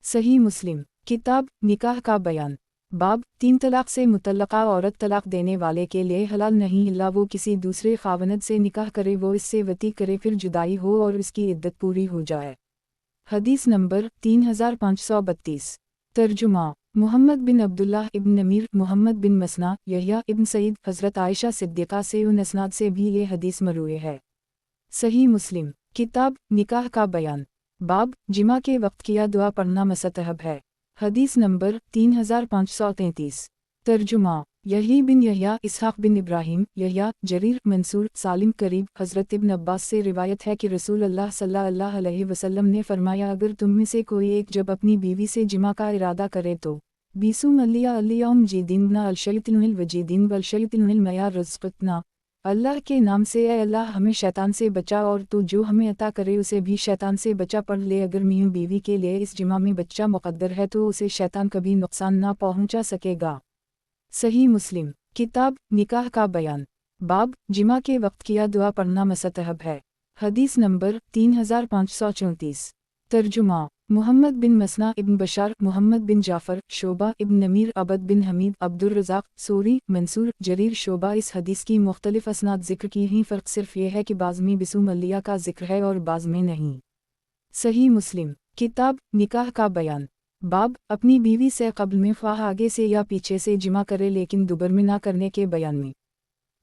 सही मुस्लिम किताब निकाह का बयान। बाब 3 तलाक से मुतल्लका औरत तलाक देने वाले के लिए हलाल नहीं इल्ला वो किसी दूसरे ख़ावंद से निकाह करे, वो इससे वती करे, फिर जुदाई हो और इसकी इद्दत पूरी हो जाए। हदीस नंबर 3532। तर्जुमा मुहम्मद बिन अब्दुल्लाह इब्न नमीर, मुहम्मद बिन मसना, यहया इब्न सईद। हज़रत आयशा सिद्दीक़ा से उन असनाद से भी ये हदीस मरवी है। सही मुस्लिम किताब निकाह का बयान। बाब जिमा के वक्त किया दुआ पढ़ना मस्तहब है। हदीस नंबर 3533। तर्जुमा यही बिन यहया, इसहाक़ बिन इब्राहीम, यहया, जरीर, मंसूर, सालिम, करीब। हज़रत इब्न अब्बास से रिवायत है कि रसूल अल्लाह सल्लल्लाहु अलैहि वसल्लम ने फरमाया अगर तुम में से कोई एक जब अपनी बीवी से जिमा का इरादा करे तो बीसुम अलियाम जीदिन अलशैतिनुल वजीदिन बलशैतिनुल मया रज़क़तना, अल्लाह के नाम से ए अल्लाह हमें शैतान से बचा और तू जो हमें अता करे उसे भी शैतान से बचा पढ़ ले। अगर मियां बीवी के लिए इस जिमा में बच्चा मुक़द्दर है तो उसे शैतान कभी नुकसान ना पहुंचा सकेगा। सही मुस्लिम किताब निकाह का बयान। बाब जिमा के वक्त किया दुआ पढ़ना मस्तहब है। हदीस नंबर 3534। तर्जुमा मुहम्मद बिन मसना इब्न बशार, मुहम्मद बिन जाफ़र, शोबा इब्न नमीर, अबद बिन हमीद, अब्दुल रज़ाक़, सूरी, मंसूर, जरीर, शोबा। इस हदीस की मुख्तलिफ असनाद ज़िक्र की ही, फ़र्क सिर्फ ये है कि बाज़ में बिसुम अलिया का ज़िक्र है और बाज़ में नहीं। सही मुस्लिम किताब निकाह का बयान। बाब अपनी बीवी से क़ब्ल में ख्वाह आगे से या पीछे से जिमा करे लेकिन दुबर में ना करने के बयान में।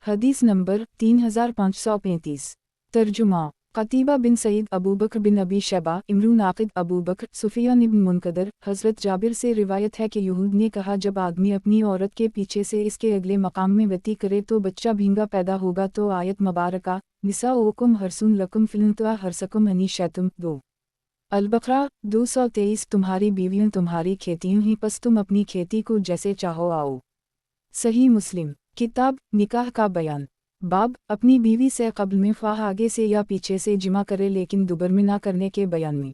हदीस नंबर 3535। तर्जुमा क़तीबा बिन सईद, अबू बकर बिन अबी शैबा, इमरून आक़िद, अबू बकर, सुफ़ियान इब्न मुनकदर। हज़रत जाबिर से रिवायत है कि यहूद ने कहा जब आदमी अपनी औरत के पीछे से इसके अगले मकाम में वती करे तो बच्चा भींगा पैदा होगा। तो आयत मुबारका निसाउकुम हर्सुन लकुम फ़िलन्तुआ हर्सकुम अनीशैतुम 2 अल-बक़रा 223। तुम्हारी बीवियाँ तुम्हारी खेतियाँ ही, पस तुम अपनी खेती को जैसे चाहो आओ। सही मुस्लिम किताब निकाह का बयान। बाब अपनी बीवी से क़ब्ल में ख्वाह आगे से या पीछे से जिमा करे लेकिन दुबर में ना करने के बयान में।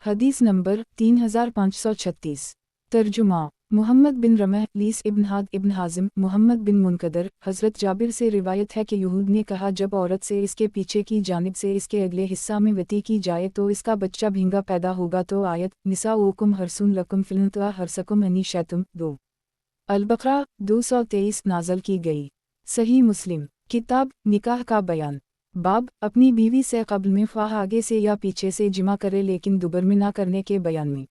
हदीस नंबर 3536। तर्जुमा मुहम्मद बिन रमह, लीस इब्न हाद इब्न हाजिम, मुहम्मद बिन मुनकदर। हज़रत जाबिर से रिवायत है कि यहूद ने कहा जब औरत से इसके पीछे की जानिब से इसके अगले हिस्सा में वती की जाए तो इसका बच्चा भींगा पैदा होगा। तो आयत निसाउकुम हर्सुन लकुम फ़िलन्तुआ हर्सकुम अनीशैतुम 2 अल-बक़रा 223 नाज़ल की गई। सही मुस्लिम किताब निकाह का बयान। बाब अपनी बीवी से क़ब्ल में ख्वाह आगे से या पीछे से जिमा करे लेकिन दुबर में ना करने के बयान में।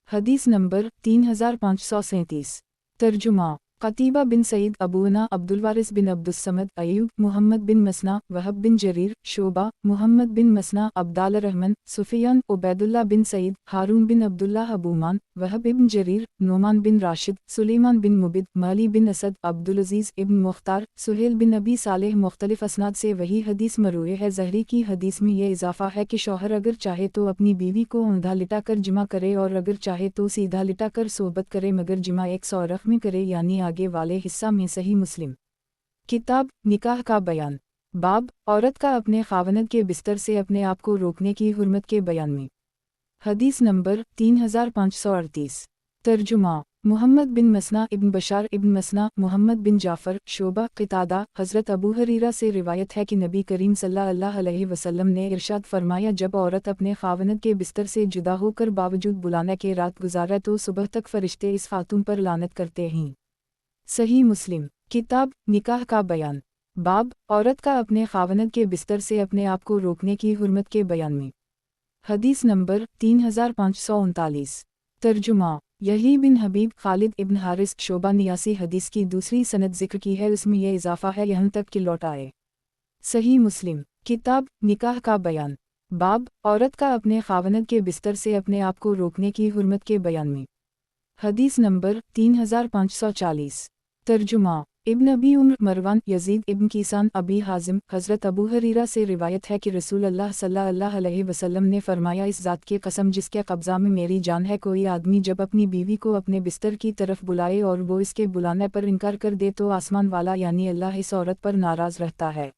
हदीस नंबर 3537। तर्जुमा क़तीबा बिन सईद, अबूना, अब्दुलवारिस बिन अब्दुस्समद, अय्यूब, मुहम्मद बिन मसना, वहब बिन जरीर, शोबा, मुहम्मद बिन मसना, अब्दाल रहमान, सुफ़ियान, उबैदुल्लाह बिन सईद, हारून बिन अब्दुल्लाह, अबूमान, वहब इब्न जरीर, नोमान बिन राशिद, सुलेमान बिन मुबिद, माली बिन असद, अब्दुल अज़ीज़ इब्न मुख्तार, सुहेल बिन अबी सालेह। मुख्तलिफ असनाद से वही हदीस मरवी है। ज़हरी की हदीस में ये इजाफ़ा है कि शौहर अगर चाहे तो अपनी बीवी को औंधा लिटा कर जिमा करे और अगर चाहे तो सीधा लिटा कर सोबत करे, मगर जिमा एक सौरख में करे यानी आगे वाले हिस्सा में। सही मुस्लिम किताब निकाह का बयान। बाब औरत का अपने ख़ावंद के बिस्तर से अपने आप को रोकने की हुर्मत के बयान में। हदीस नंबर 3538। तर्जुमा मुहम्मद बिन मसना इब्न बशार इब्न मसना, मुहम्मद बिन जाफ़र, शोबा, क़तादा। हज़रत अबू हरीरा से रिवायत है कि नबी करीम सल्लल्लाहु अलैहि वसल्लम ने इरशाद फरमाया जब औरत अपने ख़ावंद के बिस्तर से जुदा होकर बावजूद बुलाने के रात गुजारे तो सुबह तक फ़रिश्ते इस खातून पर लानत करते हैं। सही मुस्लिम किताब निकाह का बयान। बाब औरत का अपने ख़ावंद के बिस्तर से अपने आप को रोकने की हुर्मत के बयान में। हदीस नंबर 3539। तर्जुमा यही बिन हबीब, खालिद इब्न हारिस, शोबा। 89 हदीस की दूसरी सनद ज़िक्र की है, उसमें यह इजाफ़ा है यहाँ तक कि लौट आए। सही मुस्लिम किताब निकाह का बयान। बाब औरत का अपने ख़ावंद के बिस्तर से अपने आप को रोकने की हुर्मत के बयान में। हदीस नंबर 3540। तर्जुमा इब्न अबी उम्र, मरवान, यजीद इब्न कीसान, अबी हाजिम, हज़रत अबू हरीरा से रिवायत है कि रसूल अल्लाह सल्लल्लाहु अलैहि वसल्लम ने फरमाया, इस ज़ात की कसम जिसके कब्ज़ा में मेरी जान है, कोई आदमी जब अपनी बीवी को अपने बिस्तर की तरफ बुलाए और वो इसके बुलाने पर इनकार कर दे तो आसमान वाला यानी अल्लाह इस औरत पर नाराज़ रहता है।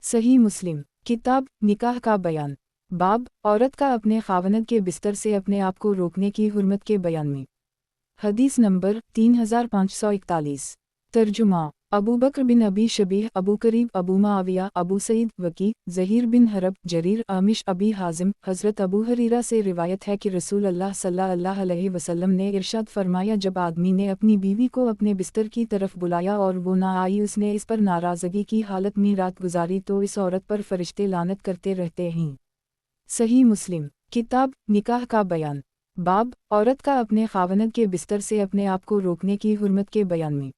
सही मुस्लिम। किताब निकाह का बयान। बाब औरत का अपने खावनद के बिस्तर से अपने आप को रोकने की हुर्मत के बयान में। हदीस नंबर 3541। तर्जुमा अबू बकर बिन अबी शबीह, अबू करीब, अबू माविया, अबू सईद, वकी, ज़हीर बिन हरब, जरीर, आमिश, अबी हाजिम, हज़रत अबू हरीरा से रिवायत है कि रसूल अल्लाह सल्लल्लाहु अलैहि वसल्लम ने इरशाद फरमाया, जब आदमी ने अपनी बीवी को अपने बिस्तर की तरफ बुलाया और वो ना आई, उसने इस पर नाराज़गी की हालत में रात गुजारी, तो इस औरत पर फरिश्ते लानत करते रहते हैं। सही मुस्लिम। किताब निकाह का बयान। बाब औरत का अपने खावनद के बिस्तर से अपने आप को रोकने की हुर्मत के बयान में।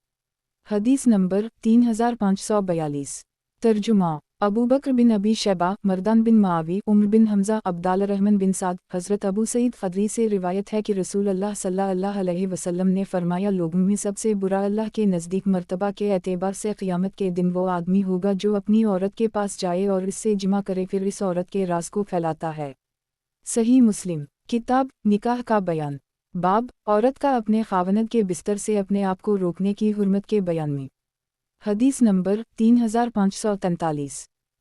हदीस नंबर 3542। तर्जुमा अबू बकर बिन अबी शैबा, मरदान बिन मावी, उम्र बिन हमज़ा, अब्दाल रहमान बिन साद, हज़रत अबू सईद ख़दरी से रिवायत है कि रसूल अल्लाह सल्लल्लाहु अलैहि वसल्लम ने फरमाया, लोगों में सबसे बुरा अल्लाह के नज़दीक मर्तबा के एतबार से क़यामत के दिन वो आदमी होगा जो अपनी औरत के पास जाए और इससे जिमा करे, फिर इस औरत के राज को फैलाता है। सही मुस्लिम। किताब निकाह का बयान। बाब औरत का अपने खावनद के बिस्तर से अपने आप को रोकने की हुर्मत के बयान में। हदीस नंबर 3543।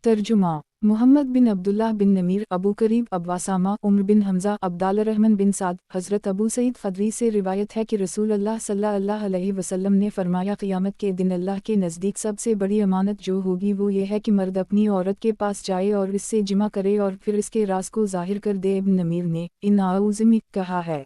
तर्जुमा मुहम्मद बिन अब्दुल्लाह बिन नमीर, अबू करीब, अब्बासामा, उम्र बिन हमज़ा, अब्दाल रहमान बिन साद, हज़रत अबू सईद ख़दरी से रिवायत है कि रसूल अल्लाह सल्लल्लाहु अलैहि वसल्लम ने फरमाया, क़यामत के दिन अल्लाह के नज़दीक सबसे बड़ी अमानत जो होगी वो ये है कि मर्द अपनी औरत के पास जाए और इससे जिमा करे और फिर इसके राज को ज़ाहिर कर दे। इब्न नमीर ने इन आउज़मी कहा है।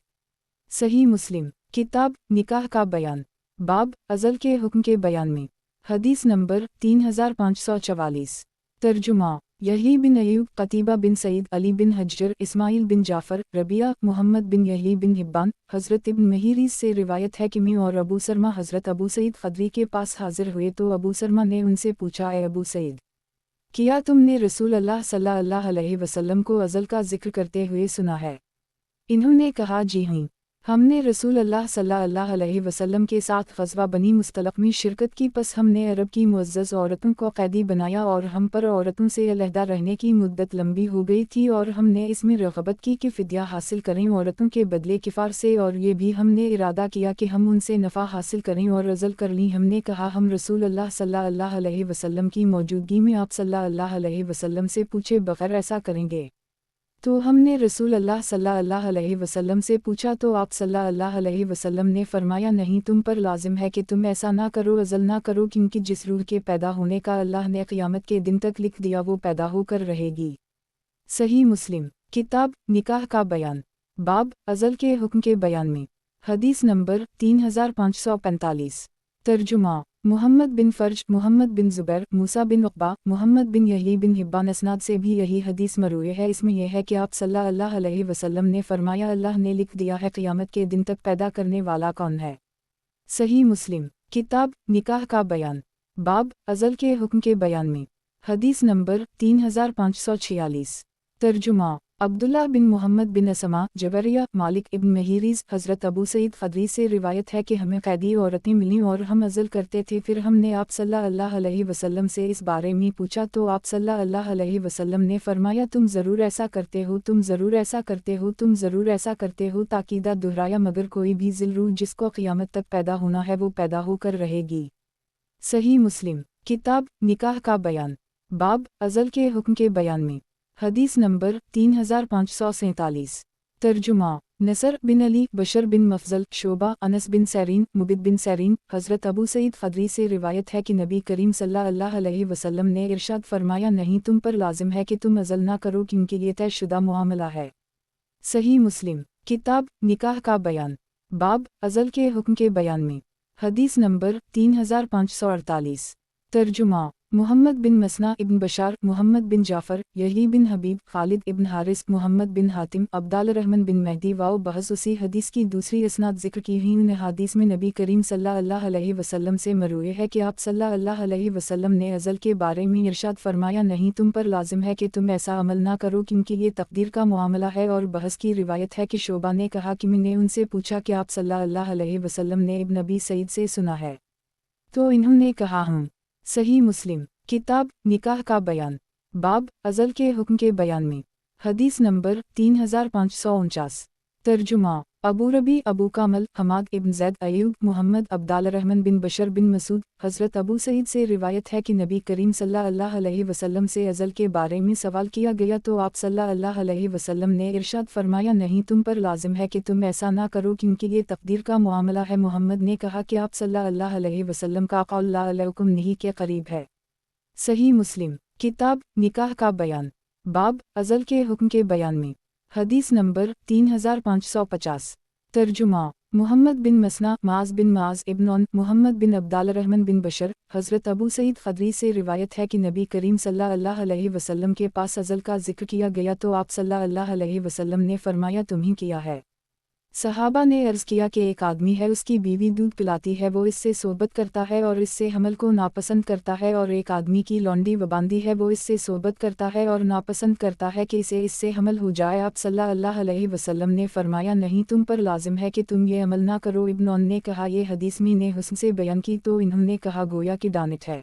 सही मुस्लिम। किताब निकाह का बयान। बाब अज़ल के हुक्म के बयान में। हदीस नंबर 3544। तर्जुमा यही बिन अयूब, कतीबा बिन सईद, अली बिन हज्जर, इस्माइल बिन जाफ़र, रबिया, मोहम्मद बिन यही बिन हिब्बान, हज़रत इब्न महीरीज़ से रिवायत है कि मैं और अबू सरमा हज़रत अबू सईद ख़दरी के पास हाजिर हुए तो अबू सरमा ने उनसे पूछा, ए अबू सईद, क्या तुमने रसूल अल्लाह सल्लल्लाहु अलैहि वसल्लम को अज़ल का जिक्र करते हुए सुना है? इन्होंने कहा, जी हाँ, हमने रसूल अल्लाह सल्लल्लाहु अलैहि वसल्लम के साथ ग़ज़वा बनी मुस्तलक़ में शिरकत की, पस हमने अरब की मुअज़्ज़ज़ औरतों को कैदी बनाया और हम पर औरतों से अलहदा रहने की मुद्दत लंबी हो गई थी और हमने इसमें रग़बत की कि फ़िद्या हासिल करें औरतों के बदले किफ़ार से, और ये भी हमने इरादा किया कि हम उनसे नफ़ा हासिल करें और अज़ल कर लीं। हमने कहा, हम रसूल अल्लाह सल्लल्लाहु अलैहि वसल्लम की मौजूदगी में आप सल्लल्लाहु अलैहि वसल्लम से पूछे बग़ैर ऐसा करेंगे? तो हमने रसूल अल्लाह सल्लल्लाहु अलैहि वसल्लम से पूछा तो आप सल्लल्लाहु अलैहि वसल्लम ने फरमाया, नहीं, तुम पर लाजिम है कि तुम ऐसा ना करो, अज़ल ना करो, क्योंकि जिस रूह के पैदा होने का अल्लाह ने क़यामत के दिन तक लिख दिया वो पैदा होकर रहेगी। सही मुस्लिम। किताब निकाह का बयान। बाब अज़ल के हुक्म के बयान में। हदीस नंबर 3545। तर्जुमा मुहम्मद बिन फ़र्ज, मोहम्मद बिन ज़ुबैर, मूसा बिन उक़बा, मोहम्मद बिन यही बिन हिब्बान, असनाद से भी यही हदीस मरवी है। इसमें यह है कि आप सल्लल्लाहु अलैहि वसल्लम ने फरमाया, अल्लाह ने लिख दिया है क़यामत के दिन तक पैदा करने वाला कौन है। सही मुस्लिम। किताब निकाह का बयान। बाब अज़ल के हुक्म के बयान में। हदीस नंबर 3546। तर्जुमा अब्दुल्लाह बिन मोहम्मद बिन असमा, जबरिया, मालिक इब्न महीरीज़, हज़रत अबू सईद ख़दरी से रिवायत है कि हमें कैदी औरतें मिलीं और हम अज़ल करते थे, फिर हमने आप सल्लल्लाहु अलैहि वसल्लम से इस बारे में पूछा तो आप सल्लल्लाहु अलैहि वसल्लम ने फरमाया, तुम ज़रूर ऐसा करते हो, तुम ज़रूर ऐसा करते हो, तुम ज़रूर ऐसा करते हो। ताकीदा दोहराया, मगर कोई भी ज़िल रूह जिसको क़यामत तक पैदा होना है वो पैदा होकर रहेगी। सही मुस्लिम। किताब निकाह का बयान। बाब अज़ल के हुक्म के बयान में। हदीस नंबर 3547। तर्जुमा नसर बिन अली, बशर बिन मफजल, शोबा, अनस बिन सैरीन, मुबिद बिन सैरीन, हज़रत अबू सईद ख़दरी से रिवायत है कि नबी करीम सल्लल्लाहु अलैहि वसल्लम ने इरशाद फरमाया, नहीं, तुम पर लाजिम है कि तुम अज़ल ना करो, क्योंकि ये तयशुदा मुआमला है। सही मुस्लिम। किताब निकाह का बयान। बाब अज़ल के हुक्म के बयान में। हदीस नंबर 3548। तर्जुमा मुहम्मद बिन मसना इब्न बशार, मोहम्मद बिन जाफ़र, यही बिन हबीब, खालिद इब्न हारिस, मोहम्मद बिन हातिम, अब्दाल रहमान बिन महदी वाओ बहस उसी हदीस की दूसरी इसनाद ज़िक्र की हुई। उन हदीस में नबी करीम सल्लल्लाहु अलैहि वसल्लम से मरवी है कि आप सल्लल्लाहु अलैहि वसल्लम ने अज़ल के बारे में इरशाद फरमाया, नहीं, तुम पर लाजिम है कि तुम ऐसा अमल ना करो, क्योंकि ये तकदीर का मामला है। और बहस की रिवायत है कि शोबा ने कहा कि मैंने उनसे पूछा कि आप सल्लल्लाहु अलैहि वसल्लम ने इब्न अबी सईद से सुना है तो इन्होंने कहा हूँ। सही मुस्लिम किताब निकाह का बयान बाब अज़ल के हुक्म के बयान में हदीस नंबर 3549। तर्जुमा अबू रबी अबू कामल हमाद इब्न ज़ैद अयूब मोहम्मद अब्दाल रहमान बिन बशर बिन मसूद हज़रत अबू सईद से रिवायत है कि नबी करीम सल्लल्लाहु अलैहि वसल्लम से अज़ल के बारे में सवाल किया गया तो आप सल्लल्लाहु अलैहि वसल्लम ने इरशाद फरमाया, नहीं तुम पर लाजिम है कि तुम ऐसा ना करो क्योंकि ये तकदीर का मामला है। मोहम्मद ने कहा कि आप सल्लल्लाहु अलैहि वसल्लम का कौल ला अलैकुम नहीं के करीब है। सही मुस्लिम किताब निकाह का बयान बाब अज़ल के हुक्म के बयान में हदीस नंबर 3550। तर्जुमा मोहम्मद बिन मसना माज बिन माज इब्न मोहम्मद बिन अब्दाल रहमान बिन बशर हज़रत अबू सईद खदरी से रिवायत है कि नबी करीम सल्लल्लाहु अलैहि वसल्लम के पास अज़ल का जिक्र किया गया तो आप सल्लल्लाहु अलैहि वसल्लम ने फरमाया, तुम्ही किया है। सहाबा ने अर्ज़ किया कि एक आदमी है, उसकी बीवी दूध पिलाती है, वो इससे सोबत करता है और इससे हमल को नापसंद करता है, और एक आदमी की लौंडी वबांदी है, वो इससे सोबत करता है और नापसंद करता है कि इससे हमल हो जाए। आप सल्लल्लाहु अलैहि वसल्लम ने फरमाया, नहीं तुम पर लाजिम है कि तुम ये अमल ना करो। इब्न ने कहा, ये हदीस में ने हुस्न से बयान की तो इन्होंने कहा गोया कि डानित है।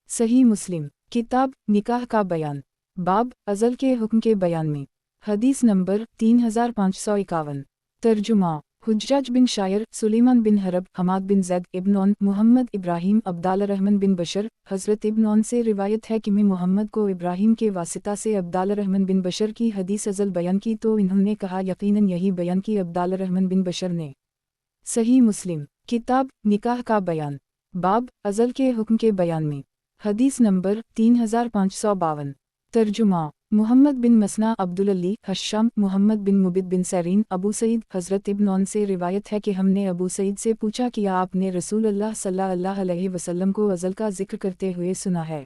सही मुस्लिम किताब निकाह का बयान बाब अज़ल के हुक्म के बयान में हदीस नंबर 3551। तर्जुमा हुज्जाज बिन शायर सुलेमान बिन हरब हमाद बिन ज़ैद इब्न मोहम्मद इब्राहीम अब्दाल रहमान बिन बशर हज़रत इब्न से रिवायत है कि मैं मोहम्मद को इब्राहीम के वासिता से अब्दाल रहमान बिन बशर की हदीस अज़ल बयान की तो इन्होंने कहा, यकीनन यही बयान की अब्दाल रहमान बिन बशर ने। सही मुस्लिम किताब निकाह का बयान बाब अज़ल के हुक्म के बयान में हदीस नंबर 3552। तर्जुमा मोहम्मद बिन मसना अब्दुल अली हश्शाम मोहम्मद बिन मुबिद बिन सरीन अबू सईद हज़रत इब्न से रिवायत है कि हमने अबू सईद से पूछा कि आपने रसूल अल्लाह सल्लल्लाहु अलैहि वसल्लम को अज़ल का जिक्र करते हुए सुना है?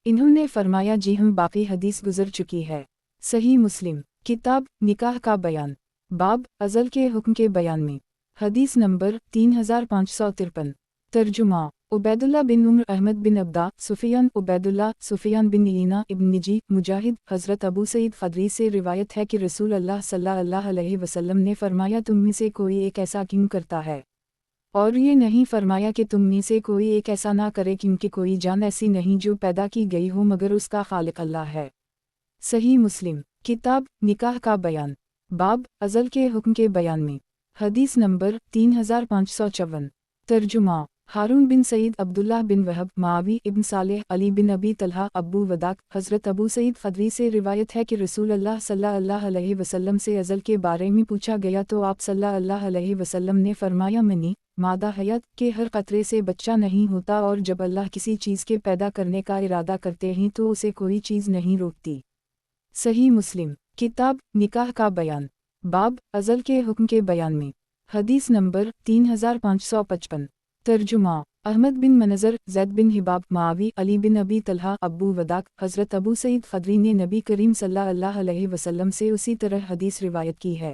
इन्होंने फरमाया, जी हम, बाकी हदीस गुजर चुकी है। सही मुस्लिम किताब निकाह का बयान बाब अज़ल के हुक्म के बयान में हदीस नंबर 3553। तर्जुमा उबैदुल्लाह बिन उम्र अहमद बिन अब्दा सुफियान बिन ईना इब्न निजी मुजाहिद हज़रत अबू सईद खदरी से रिवायत है कि रसूल अल्लाह सल्लल्लाहु अलैहि वसल्लम ने फरमाया, तुम में से कोई एक ऐसा क्यों करता है? और ये नहीं फरमाया कि तुम में से कोई एक ऐसा ना करे, क्योंकि कोई जान ऐसी नहीं जो पैदा की गई हो मगर उसका खालिक अल्लाह है। सही मुस्लिम किताब निकाह का बयान बाब अज़ल के हुक्म के बयान में हदीस नंबर 3554। तर्जुमा हारून बिन सईद अब्दुल्लाह बिन वहब मावी इब्न सालेह अली बिन अबी तलहा अब्बू वदाक हज़रत अबू सईद खदरी से रिवायत है कि रसूल अल्लाह सल्लल्लाहु अलैहि वसल्लम से अज़ल के बारे में पूछा गया तो आप सल्लल्लाहु अलैहि वसल्लम ने फरमाया, मनी मादा हयात के हर कतरे से बच्चा नहीं होता, और जब अल्लाह किसी चीज़ के पैदा करने का इरादा करते हैं तो उसे कोई चीज़ नहीं रोकती। सही मुस्लिम किताब निकाह का बयान बाब अज़ल के हुक्म के बयान में हदीस नंबर 3555। तर्जुमा अहमद बिन मनज़र ज़ैद बिन हिबाब मावी अली बिन अबी तलहा अब्बू वदाक हज़रत अबू सईद खदरी ने नबी करीम सल्लल्लाहु अलैहि वसल्लम से उसी तरह हदीस रिवायत की है।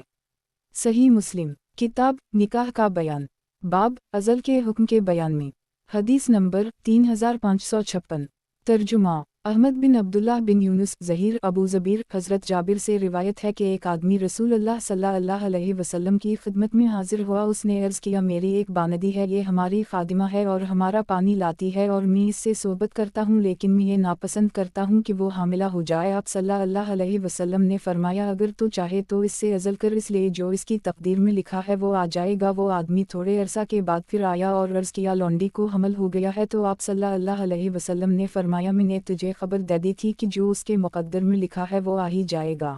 सही मुस्लिम किताब निकाह का बयान बाब अज़ल के हुक्म के बयान में हदीस नंबर 3556। तर्जुमा अहमद बिन अब्दुल्लाह बिन यूनुस ज़हीर अबू ज़बीर हज़रत जाबिर से रिवायत है कि एक आदमी रसूल अल्लाह सल्लल्लाहु अलैहि वसल्लम की खिदमत में हाजिर हुआ। उसने अर्ज़ किया, मेरी एक बानदी है, ये हमारी खादिमा है और हमारा पानी लाती है, और मैं इससे सोबत करता हूँ, लेकिन मैं ये नापसंद करता हूँ कि वो हामिला हो जाए। आप सल्लल्लाहु अलैहि वसल्लम ने फरमाया, अगर तो चाहे तो इससे अज़ल कर, इसलिए जो इसकी तकदीर में लिखा है वो आ जाएगा। वो आदमी थोड़े अरसा के बाद फिर आया और अर्ज़ किया, लौंडी को हमल हो गया है। तो आप सल्लल्लाहु अलैहि वसल्लम ने फरमाया, मैंने तुझे खबर दे दी थी कि जो उसके मुक़द्दर में लिखा है वो आ ही जाएगा।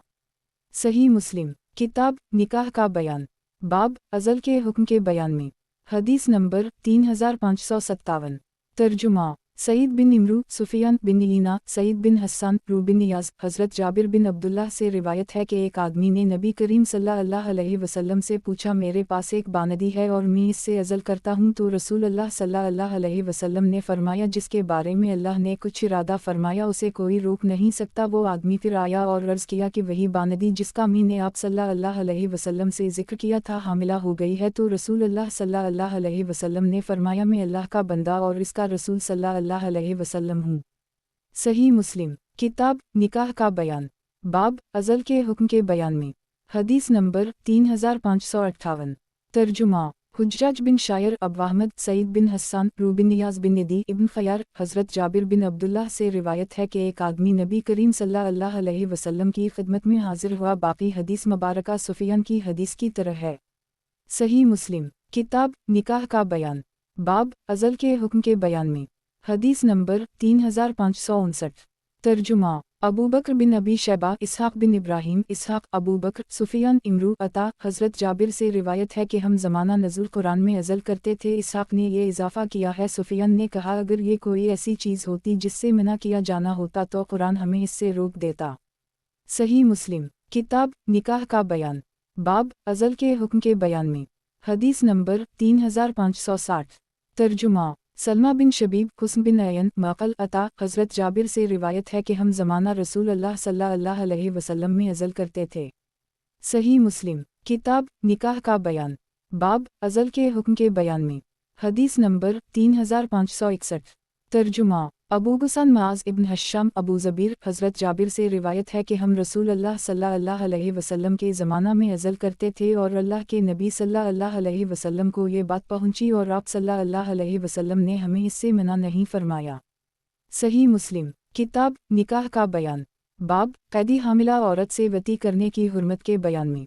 सही मुस्लिम किताब निकाह का बयान बाब अज़ल के हुक्म के बयान में हदीस नंबर 3557। तर्जुमा सईद बिन इमरू सुफियान बिन ईना सईद बिन हस्सान रू बिन नियाज़ हज़रत जाबिर बिन अब्दुल्लाह से रिवायत है कि एक आदमी ने नबी करीम सल्लल्लाहु अलैहि वसल्लम से पूछा, मेरे पास एक बानदी है और मैं इससे अज़ल करता हूँ, तो रसूल अल्लाह सल्लल्लाहु अलैहि वसल्लम ने फरमाया, जिसके बारे में अल्लाह ने कुछ इरादा फरमाया उसे कोई रोक नहीं सकता। वो आदमी फिर आया और अर्ज़ किया कि वही बानदी जिसका मैंने आप सल्लल्लाहु अलैहि वसल्लम से जिक्र किया था हामिला हो गई है। तो रसूल अल्लाह सल्लल्लाहु अलैहि वसल्लम ने फरमाया, मैं अल्लाह का बंदा और इसका रसूल सल्लल्लाहु अलैहि वसल्लम हूँ। सही मुस्लिम किताब निकाह का बयान बाब अज़ल के हुक्म के बयान में हदीस नंबर 3558। तर्जुमा हुज्जाज बिन शायर, अबू अहमद, सईद बिन हस्सान, रूबिन नियाज बिन नदी इब्न ख़यार, हज़रत जाबिर बिन अब्दुल्लाह से रिवायत है कि एक आदमी नबी करीम सल्लल्लाहु अलैहि वसल्लम की खिदमत में हाजिर हुआ। बाकी हदीस मुबारका सुफियान की हदीस की तरह है। सही मुस्लिम किताब निकाह का बयान, बाब अज़ल के हुक्म के बयान में, हदीस नंबर 3559। तर्जुमा अबू बकर बिन अबी शैबा, इसहाक़ बिन इब्राहीम, इसहाक़, अबू बकर, सुफियान, इमरू, अता, हज़रत जाबिर से रिवायत है कि हम ज़माना नज़ुल कुरान में अज़ल करते थे। इसहाक़ ने ये इजाफ़ा किया है। सुफियान ने कहा, अगर ये कोई ऐसी चीज़ होती जिससे मना किया जाना होता तो कुरान हमें इससे रोक देता। सही मुस्लिम किताब निकाह का बयान, बाब अज़ल के हुक्म के बयान में, हदीस नंबर 3560। तर्जुमा सलमा बिन शबीब, हुस्न बिन अयन, मक़ल, अता, हज़रत जाबिर से रिवायत है कि हम ज़माना रसूल अल्लाह सल्लल्लाहु अलैहि वसल्लम में अज़ल करते थे। सही मुस्लिम किताब निकाह का बयान, बाब अज़ल के हुक्म के बयान में, हदीस नंबर 3561। तर्जुमा अबू गुसान माज इब्न हश्शाम, अबू ज़बीर, हज़रत जाबिर से रिवायत है कि हम रसूल अल्लाह सल्लल्लाहु अलैहि वसल्लम के ज़माना में अज़ल करते थे और अल्लाह के नबी सल्लल्लाहु अलैहि वसल्लम को ये बात पहुंची और आप सल्लल्लाहु अलैहि वसल्लम ने हमें इससे मना नहीं फरमाया। सही मुस्लिम किताब निकाह का बयान, बाब कैदी हामिला औरत से वती करने की हुर्मत के बयान में,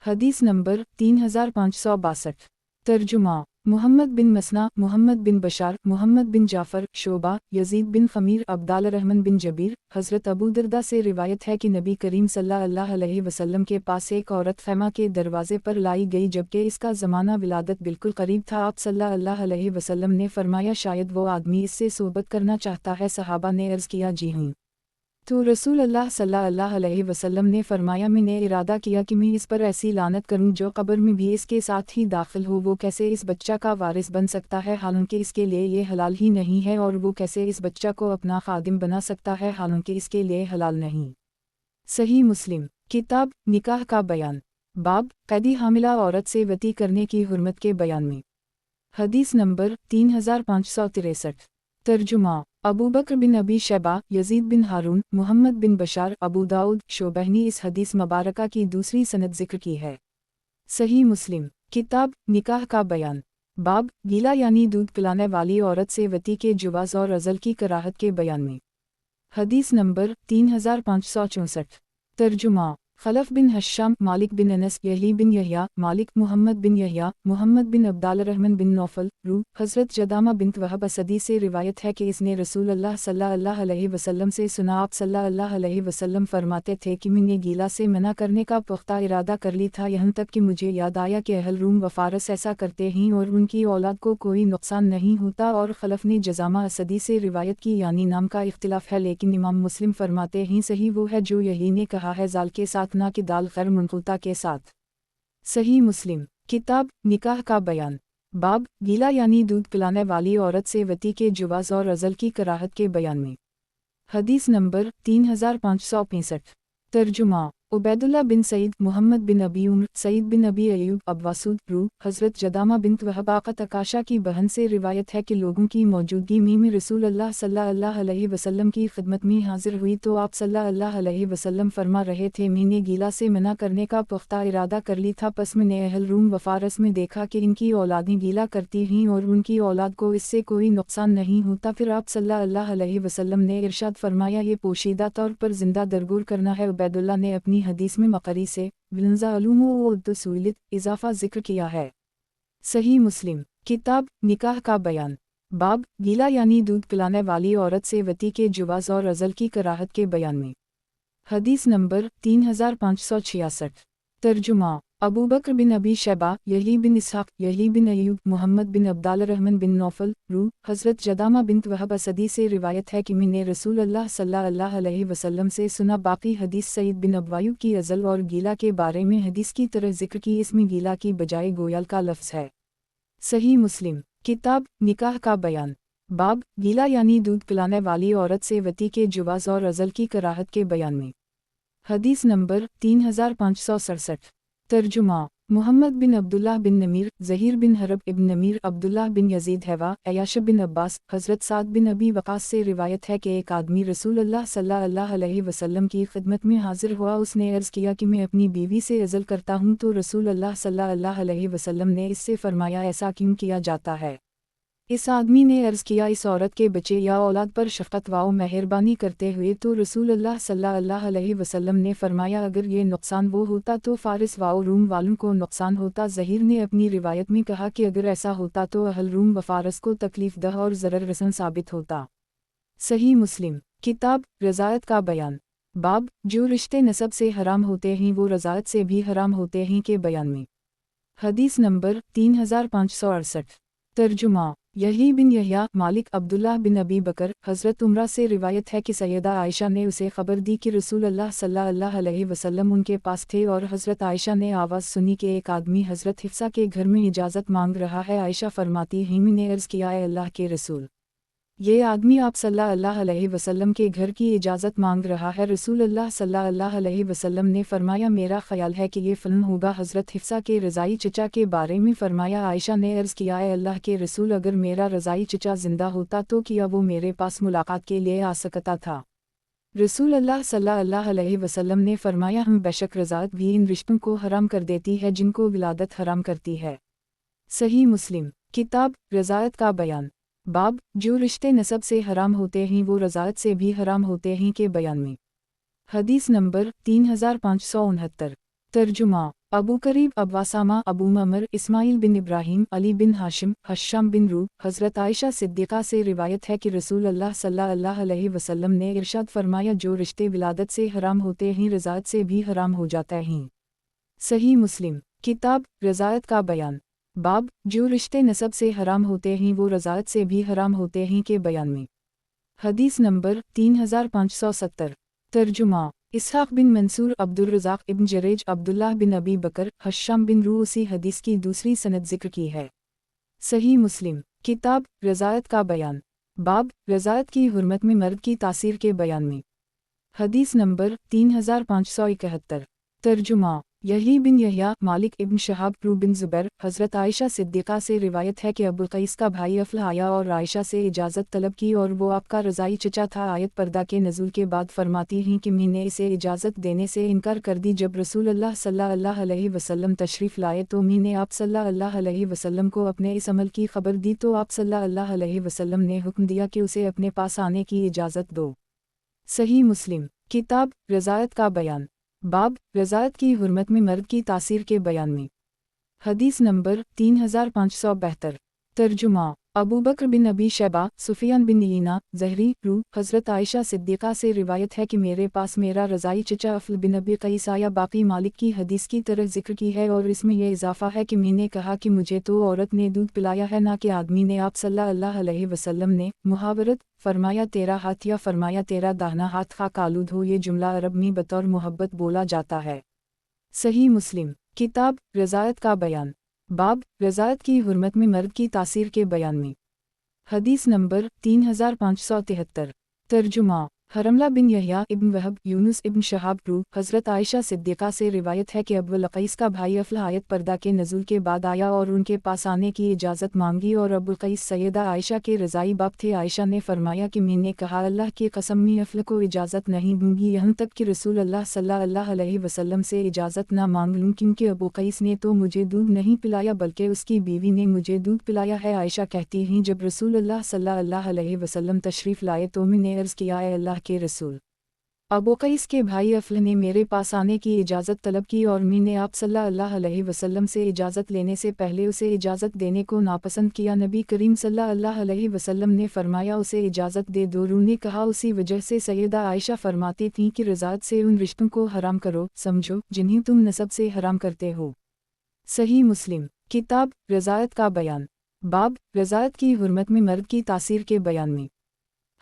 हदीस नंबर 3562। तर्जुमा मुहम्मद बिन मसना, मुहम्मद बिन बशार, मुहम्मद बिन जाफ़र, शोबा, यजीद बिन ख़मीर, अब्दाल रहमान बिन जबीर, हज़रत अबू दरदा से रिवायत है कि नबी करीम सल्लल्लाहु अलैहि वसल्लम के पास एक औरत ख़ैमा के दरवाज़े पर लाई गई जबकि इसका ज़माना विलादत बिल्कुल करीब था। आप सल्लल्लाहु अलैहि वसल्लम ने फरमाया, शायद वो आदमी इससे सोबत करना चाहता है। सहाबा ने अर्ज़ किया, जी हूँ। तो रसूल अल्लाह सल्लल्लाहु अलैहि वसल्लम ने फरमाया, मैंने इरादा किया कि मैं इस पर ऐसी लानत करूं जो कब्र में भी इसके साथ ही दाखिल हो। वो कैसे इस बच्चा का वारिस बन सकता है हालांकि इसके लिए ये हलाल ही नहीं है, और वो कैसे इस बच्चा को अपना खादिम बना सकता है हालांकि इसके लिए हलाल नहीं। सही मुस्लिम किताब निकाह का बयान, बाब कैदी हामिला औरत से वती करने की हुर्मत के बयान में, हदीस नंबर 3563। तर्जुमा अबू बकर बिन अबी शैबा, यजीद बिन हारून, मुहम्मद बिन बशार, अबू दाऊद, शोबह ने इस हदीस मुबारका की दूसरी सनद जिक्र की है। सही मुस्लिम किताब निकाह का बयान, बाब गीला यानी दूध पिलाने वाली औरत से वती के जुवाज़ और अज़ल की कराहत के बयान में, हदीस नंबर 3564। तर्जुमा खलफ बिन हश्शाम, मालिक बिन अनस, यही बिन यहया, मालिक, मुहम्मद बिन यहया, मुहम्मद बिन अब्दाल रहमान बिन नौफल, रू, हज़रत जदामा बिन्त वहब असदी से रिवायत है कि इसने रसूल अल्लाह सल्लल्लाहु अलैहि वसल्लम से सुना। आप सल्लल्लाहु अलैहि वसल्लम फरमाते थे कि मैंने गीला से मना करने का पुख्ता इरादा कर ली था, यहाँ तक कि मुझे याद आया कि अहल रूम व फारस ऐसा करते हैं और उनकी औलाद को कोई नुकसान नहीं होता। और खलफ ने जजामा असदी से रिवायत की, यानी नाम का इख्तिलाफ है, लेकिन इमाम मुस्लिम फरमाते हैं सही वो है जो यही ने कहा है, जाल के साथ ना कि दाल खैर मुनकुता के साथ। सही मुस्लिम किताब निकाह का बयान, बाब गीला यानी दूध पिलाने वाली औरत से वती के जुवाज़ और अज़ल की कराहत के बयान में, हदीस नंबर 3565। तर्जुमा उबैदुल्लाह बिन सईद, मुहम्मद बिन अबी उम्र, सईद बिन अबी अयूब, अब्बासूद, रू, हज़रत जदामा बिन्त वहब आक़त अकाशा की बहन से रिवायत है कि लोगों की मौजूदगी में रसूल अल्लाह सल्लल्लाहु अलैहि वसल्लम की खिदमत में हाजिर हुई तो आप सल्लल्लाहु अलैहि वसल्लम फरमा रहे थे, मैंने गीला से मना करने का पुख्ता इरादा कर ली था, पस मैंने अहल रूम व फारस में देखा कि इनकी औलादें गीला करती हैं और उनकी औलाद को इससे कोई नुकसान नहीं होता। फिर आप सल्लल्लाहु अलैहि वसल्लम ने इरशाद फरमाया, ये पोशीदा तौर पर जिंदा दरगूर करना है। उबैदुल्लाह ने अपनी हदीस में मकरी से विलंजा अलूम व उद्दुसूलित इजाफा जिक्र किया है। सही मुस्लिम किताब निकाह का बयान, बाब गीला यानी दूध पिलाने वाली औरत से वती के जुवाज़ और अज़ल की कराहत के बयान में, हदीस नंबर 3566। तर्जुमा अबू बकर बिन अबी शैबा, यही बिन इसहाक़, यही बिन अयूब, मुहम्मद बिन अब्दाल रहमान बिन नौफल, रू, हज़रत जदामा बिन्त वहब असदी से रिवायत है कि मैंने रसूल अल्लाह सल्लल्लाहु अलैहि वसल्लम से सुना। बाकी हदीस सईद बिन अब्वायूब की अज़ल और गीला के बारे में हदीस की तरह जिक्र की, इसमें गीला की बजाय गोयल का लफ्ज़ है। सही मुस्लिम किताब निकाह का बयान, बाब गीला यानी दूध पिलाने वाली औरत से वती के जुवाज़ और अज़ल की कराहत के बयान में, हदीस नंबर 3567। तर्जुमा محمد بن عبداللہ بن نمیر، ظہیر بن حرب ابن نمیر، عبداللہ بن یزید حیوا، عیاش بن عباس، حضرت سعد بن ابی وقاص سے روایت ہے کہ ایک آدمی رسول اللہ صلی اللہ علیہ وسلم کی خدمت میں حاضر ہوا۔ اس نے عرض کیا کہ میں اپنی بیوی سے عزل کرتا ہوں، تو رسول اللہ صلی اللہ علیہ وسلم نے اس سے فرمایا ایسا کیوں کیا جاتا ہے؟ اس آدمی نے عرض کیا اس عورت کے بچے یا اولاد پر شفقت و مہربانی کرتے ہوئے، تو رسول اللہ صلی اللہ علیہ وسلم نے فرمایا اگر یہ نقصان وہ ہوتا تو فارس و روم والوں کو نقصان ہوتا۔ ظہیر نے اپنی روایت میں کہا کہ اگر ایسا ہوتا تو اہل روم و فارس کو تکلیف دہ اور ضرر رسن ثابت ہوتا۔ صحیح مسلم، کتاب رضاعت کا بیان، باب جو رشتے نسب سے حرام ہوتے ہیں وہ رضاعت سے بھی حرام ہوتے ہیں کے بیان میں۔ حدیث نمبر 3568۔ ترجمہ یحییٰ بن یحییٰ مالک عبداللہ بن ابی بکر، حضرت عمرہ سے روایت ہے کہ سیدہ عائشہ نے اسے خبر دی کہ رسول اللہ صلی اللہ علیہ وسلم ان کے پاس تھے، اور حضرت عائشہ نے آواز سنی کہ ایک آدمی حضرت حفصہ کے گھر میں اجازت مانگ رہا ہے۔ عائشہ فرماتی ہیں میں نے عرض کیا اے اللہ کے رسول، یہ آدمی آپ صلی اللہ علیہ وسلم کے گھر کی اجازت مانگ رہا ہے۔ رسول اللہ صلی اللہ علیہ وسلم نے فرمایا میرا خیال ہے کہ یہ فلاں ہوگا۔ حضرت حفصہ کے رضائی چچا کے بارے میں فرمایا عائشہ نے عرض کیا اے اللہ کے رسول، اگر میرا رضائی چچا زندہ ہوتا تو کیا وہ میرے پاس ملاقات کے لیے آ سکتا تھا؟ رسول اللہ صلی اللہ علیہ وسلم نے فرمایا بے شک رضاعت بھی ان رشتوں کو حرام کر دیتی ہے جن کو ولادت حرام کرتی ہے۔ صحیح مسلم، کتاب رضاعت کا بیان، باب جو رشتے نسب سے حرام ہوتے ہیں وہ رضاعت سے بھی حرام ہوتے ہیں کے بیان میں۔ حدیث نمبر 3569۔ ترجمہ ابو قریب ابواسامہ ابو معمر اسماعیل بن ابراہیم علی بن ہاشم حشام بن روح، حضرت عائشہ صدیقہ سے روایت ہے کہ رسول اللہ صلی اللہ علیہ وسلم نے ارشاد فرمایا جو رشتے ولادت سے حرام ہوتے ہیں رضاعت سے بھی حرام ہو جاتے ہیں۔ صحیح مسلم، کتاب رضاعت کا بیان، باب جو رشتے نسب سے حرام ہوتے ہیں وہ رضاعت سے بھی حرام ہوتے ہیں کے بیان میں۔ حدیث نمبر 3570۔ ترجمہ اسحاق بن منصور عبد الرزاق ابن جریج عبداللہ بن ابی بکر حشام بن روح اسی حدیث کی دوسری سند ذکر کی ہے۔ صحیح مسلم، کتاب رضاعت کا بیان، باب رضاعت کی حرمت میں مرد کی تاثیر کے بیان میں۔ حدیث نمبر 3571۔ ترجمہ یحییٰ بن یحییٰ مالک ابن شہاب رو بن زبیر، حضرت عائشہ صدیقہ سے روایت ہے کہ ابو قیس کا بھائی افلح آیا اور عائشہ سے اجازت طلب کی، اور وہ آپ کا رضائی چچا تھا۔ آیت پردہ کے نزول کے بعد فرماتی ہیں کہ میں نے اسے اجازت دینے سے انکار کر دی۔ جب رسول اللہ صلی اللہ علیہ وسلم تشریف لائے تو میں نے آپ صلی اللہ علیہ وسلم کو اپنے اس عمل کی خبر دی، تو آپ صلی اللہ علیہ وسلم نے حکم دیا کہ اسے اپنے پاس آنے کی اجازت دو۔ صحیح مسلم، کتاب رضاعت کا بیان، باب رضاعت کی حرمت میں مرد کی تاثیر کے بیان میں۔ حدیث نمبر 3572۔ ترجمہ ابو بکر بن ابی شیبہ سفیان بن عیینہ زہری روح، حضرت عائشہ صدیقہ سے روایت ہے کہ میرے پاس میرا رضائی چچا افل بن ابی قیس آیا۔ باقی مالک کی حدیث کی طرح ذکر کی ہے، اور اس میں یہ اضافہ ہے کہ میں نے کہا کہ مجھے تو عورت نے دودھ پلایا ہے نہ کہ آدمی نے۔ آپ صلی اللہ علیہ وسلم نے محاورت فرمایا تیرا ہاتھ، یا فرمایا تیرا داہنا ہاتھ خاک آلود ہو۔ یہ جملہ عرب میں بطور محبت بولا جاتا ہے۔ صحیح مسلم، کتاب رضاعت کا بیان، باب رضاعت کی حرمت میں مرد کی تاثیر کے بیان میں۔ حدیث نمبر 3573۔ ترجمہ حرملہ بن یحییٰ ابن وہب یونس ابن شہاب روح، حضرت عائشہ صدیقہ سے روایت ہے کہ ابو القیس کا بھائی افلح آیت پردہ کے نزول کے بعد آیا اور ان کے پاس آنے کی اجازت مانگی، اور ابو القیس سیدہ عائشہ کے رضائی باپ تھے۔ عائشہ نے فرمایا کہ میں نے کہا اللہ کی قسم میں افلح کو اجازت نہیں دوں گی یہاں تک کہ رسول اللہ صلی اللہ علیہ وسلم سے اجازت نہ مانگ لوں، کیونکہ ابو قیس نے تو مجھے دودھ نہیں پلایا بلکہ اس کی بیوی نے مجھے دودھ پلایا ہے۔ عائشہ کہتی ہیں جب رسول اللہ صلی اللہ علیہ وسلم تشریف لائے تو میں نے عرض کیا اے اللہ کے رسول، ابو قیس کے بھائی افلح نے میرے پاس آنے کی اجازت طلب کی، اور میں نے آپ صلی اللہ علیہ وسلم سے اجازت لینے سے پہلے اسے اجازت دینے کو ناپسند کیا۔ نبی کریم صلی اللہ علیہ وسلم نے فرمایا اسے اجازت دے دو۔ روح نے کہا اسی وجہ سے سیدہ عائشہ فرماتی تھیں کہ رضاعت سے ان رشتوں کو حرام کرو سمجھو جنہیں تم نسب سے حرام کرتے ہو۔ صحیح مسلم، کتاب رضاعت کا بیان، باب رضاعت کی حرمت میں مرد کی تاثیر کے بیان میں۔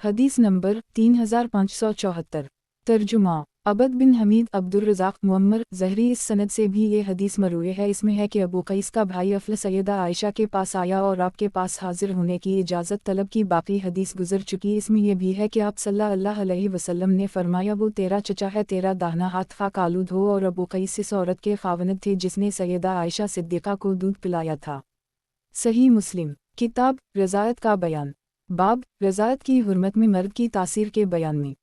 حدیث نمبر 3574۔ ترجمہ अबद बिन हमीद अब्दुर्रज़ाक मुअम्मर ज़हरी इस सनद से भी ये हदीस मरवी है। इसमें है कि अबू क़ैस का भाई अफ़ल सैयदा आयशा के पास आया और आपके पास हाजिर होने की इजाज़त तलब की। बाकी हदीस गुजर चुकी। इसमें यह भी है कि आप सल्लल्लाहु अलैहि वसल्लम ने फरमाया, वो तेरा चचा है, तेरा दाहिना हाथ खाक आलूद हो। और अबू क़ैस इस औरत के ख़ावंद थे जिसने सैयदा आयशा सिद्दीक़ा को दूध पिलाया था। सही मुस्लिम किताब रज़ायत का बयान, बाब रज़ायत की हुर्मत में मर्द की तासीर के बयान में।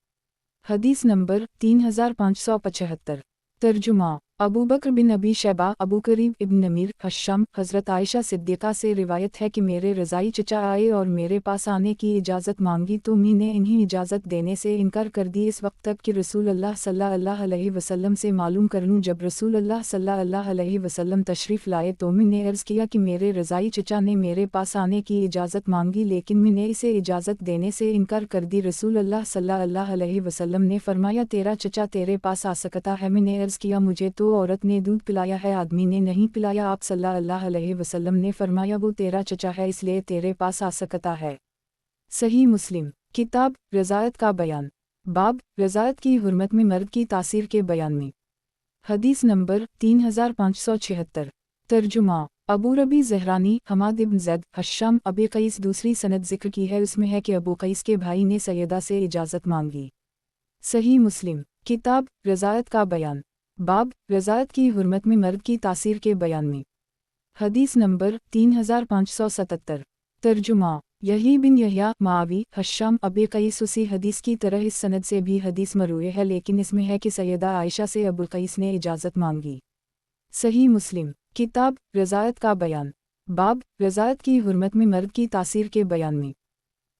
हदीस नंबर 3575। तर्जुमा अबू बकर बिन अबी शैबा अबू करीब इब्न नमीर हश्शम हज़रत आयशा सिद्दीक़ा से रिवायत है कि मेरे रज़ाई चचा आए और मेरे पास आने की इजाज़त मांगी तो मैंने इन्हें इजाज़त देने से इनकार कर दी इस वक्त तक कि रसूलुल्लाह सल्लल्लाहु अलैहि वसल्लम से मालूम कर लूँ। जब रसूलुल्लाह सल्लल्लाहु अलैहि वसल्लम तशरीफ़ लाए तो मैंने अर्ज़ किया कि मेरे रज़ाई चचा ने मेरे पास आने की इजाज़त मांगी, लेकिन मैंने इसे इजाज़त देने से इनकार कर दी। रसूलुल्लाह सल्लल्लाहु अलैहि वसल्लम ने फरमाया, तेरा चचा तेरे पास आ सकता है। मैंने अर्ज़ किया, मुझे तो औरत ने दूध पिलाया है, आदमी ने नहीं पिलाया। आप सल्लल्लाहु अलैहि वसल्लम ने फरमाया, वो तेरा चचा है इसलिए तेरे पास आ सकता है। सही मुस्लिम किताब रज़ायत का बयान, बाब रज़ायत की हुर्मत में मर्द की तासीर के बयान में। हदीस नंबर 3576। तर्जुमा अबू रबी ज़हरानी हमाद इब्न ज़ैद हश्शाम अबी क़ैस दूसरी सनद ज़िक्र की है। उसमें है कि अबू क़ैस के भाई ने सैयदा से इजाज़त मांगी। सही मुस्लिम किताब रज़ायत का बयान, बाब रज़ायत की हुर्मत में मर्द की तासीर के बयान में। हदीस नंबर 3577। तर्जुमा यही बिन यहया मावी हश्शाम अबी क़ैस उसी हदीस की तरह इस सनद से भी हदीस मरवी है, लेकिन इसमें है कि सैयदा आयशा से अबू क़ैस ने इजाज़त मांगी। सही मुस्लिम किताब रज़ायत का बयान, बाब रज़ायत की हुर्मत में मर्द की तासीर के बयान में।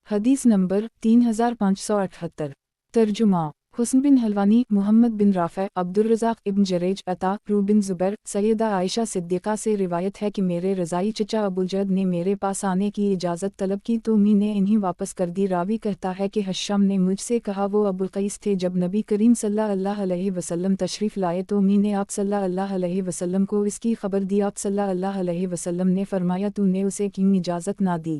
हदीस नंबर 3578। तर्जुमा हुस्न बिन हलवानी मोहम्मद बिन राफ़े अब्दुर्रज़ाक इब्न जरेज अता रू बिन ज़ुबैर सैयदा आयशा सिद्दीक़ा से रिवायत है कि मेरे रज़ाई चचा अबुलजद ने मेरे पास आने की इजाज़त तलब की तो मैंने इन्हें वापस कर दी। रावी कहता है कि हश्शाम ने मुझसे कहा, वो अबुल क़ैस थे। जब नबी करीम सल्लल्लाहु अलैहि वसल्लम तशरीफ़ लाए तो मैंने आप सल्लल्लाहु अलैहि वसल्लम को इसकी खबर दी। आप सल्लल्लाहु अलैहि वसल्लम ने फरमाया, तूने उसे क्यों इजाज़त ना दी,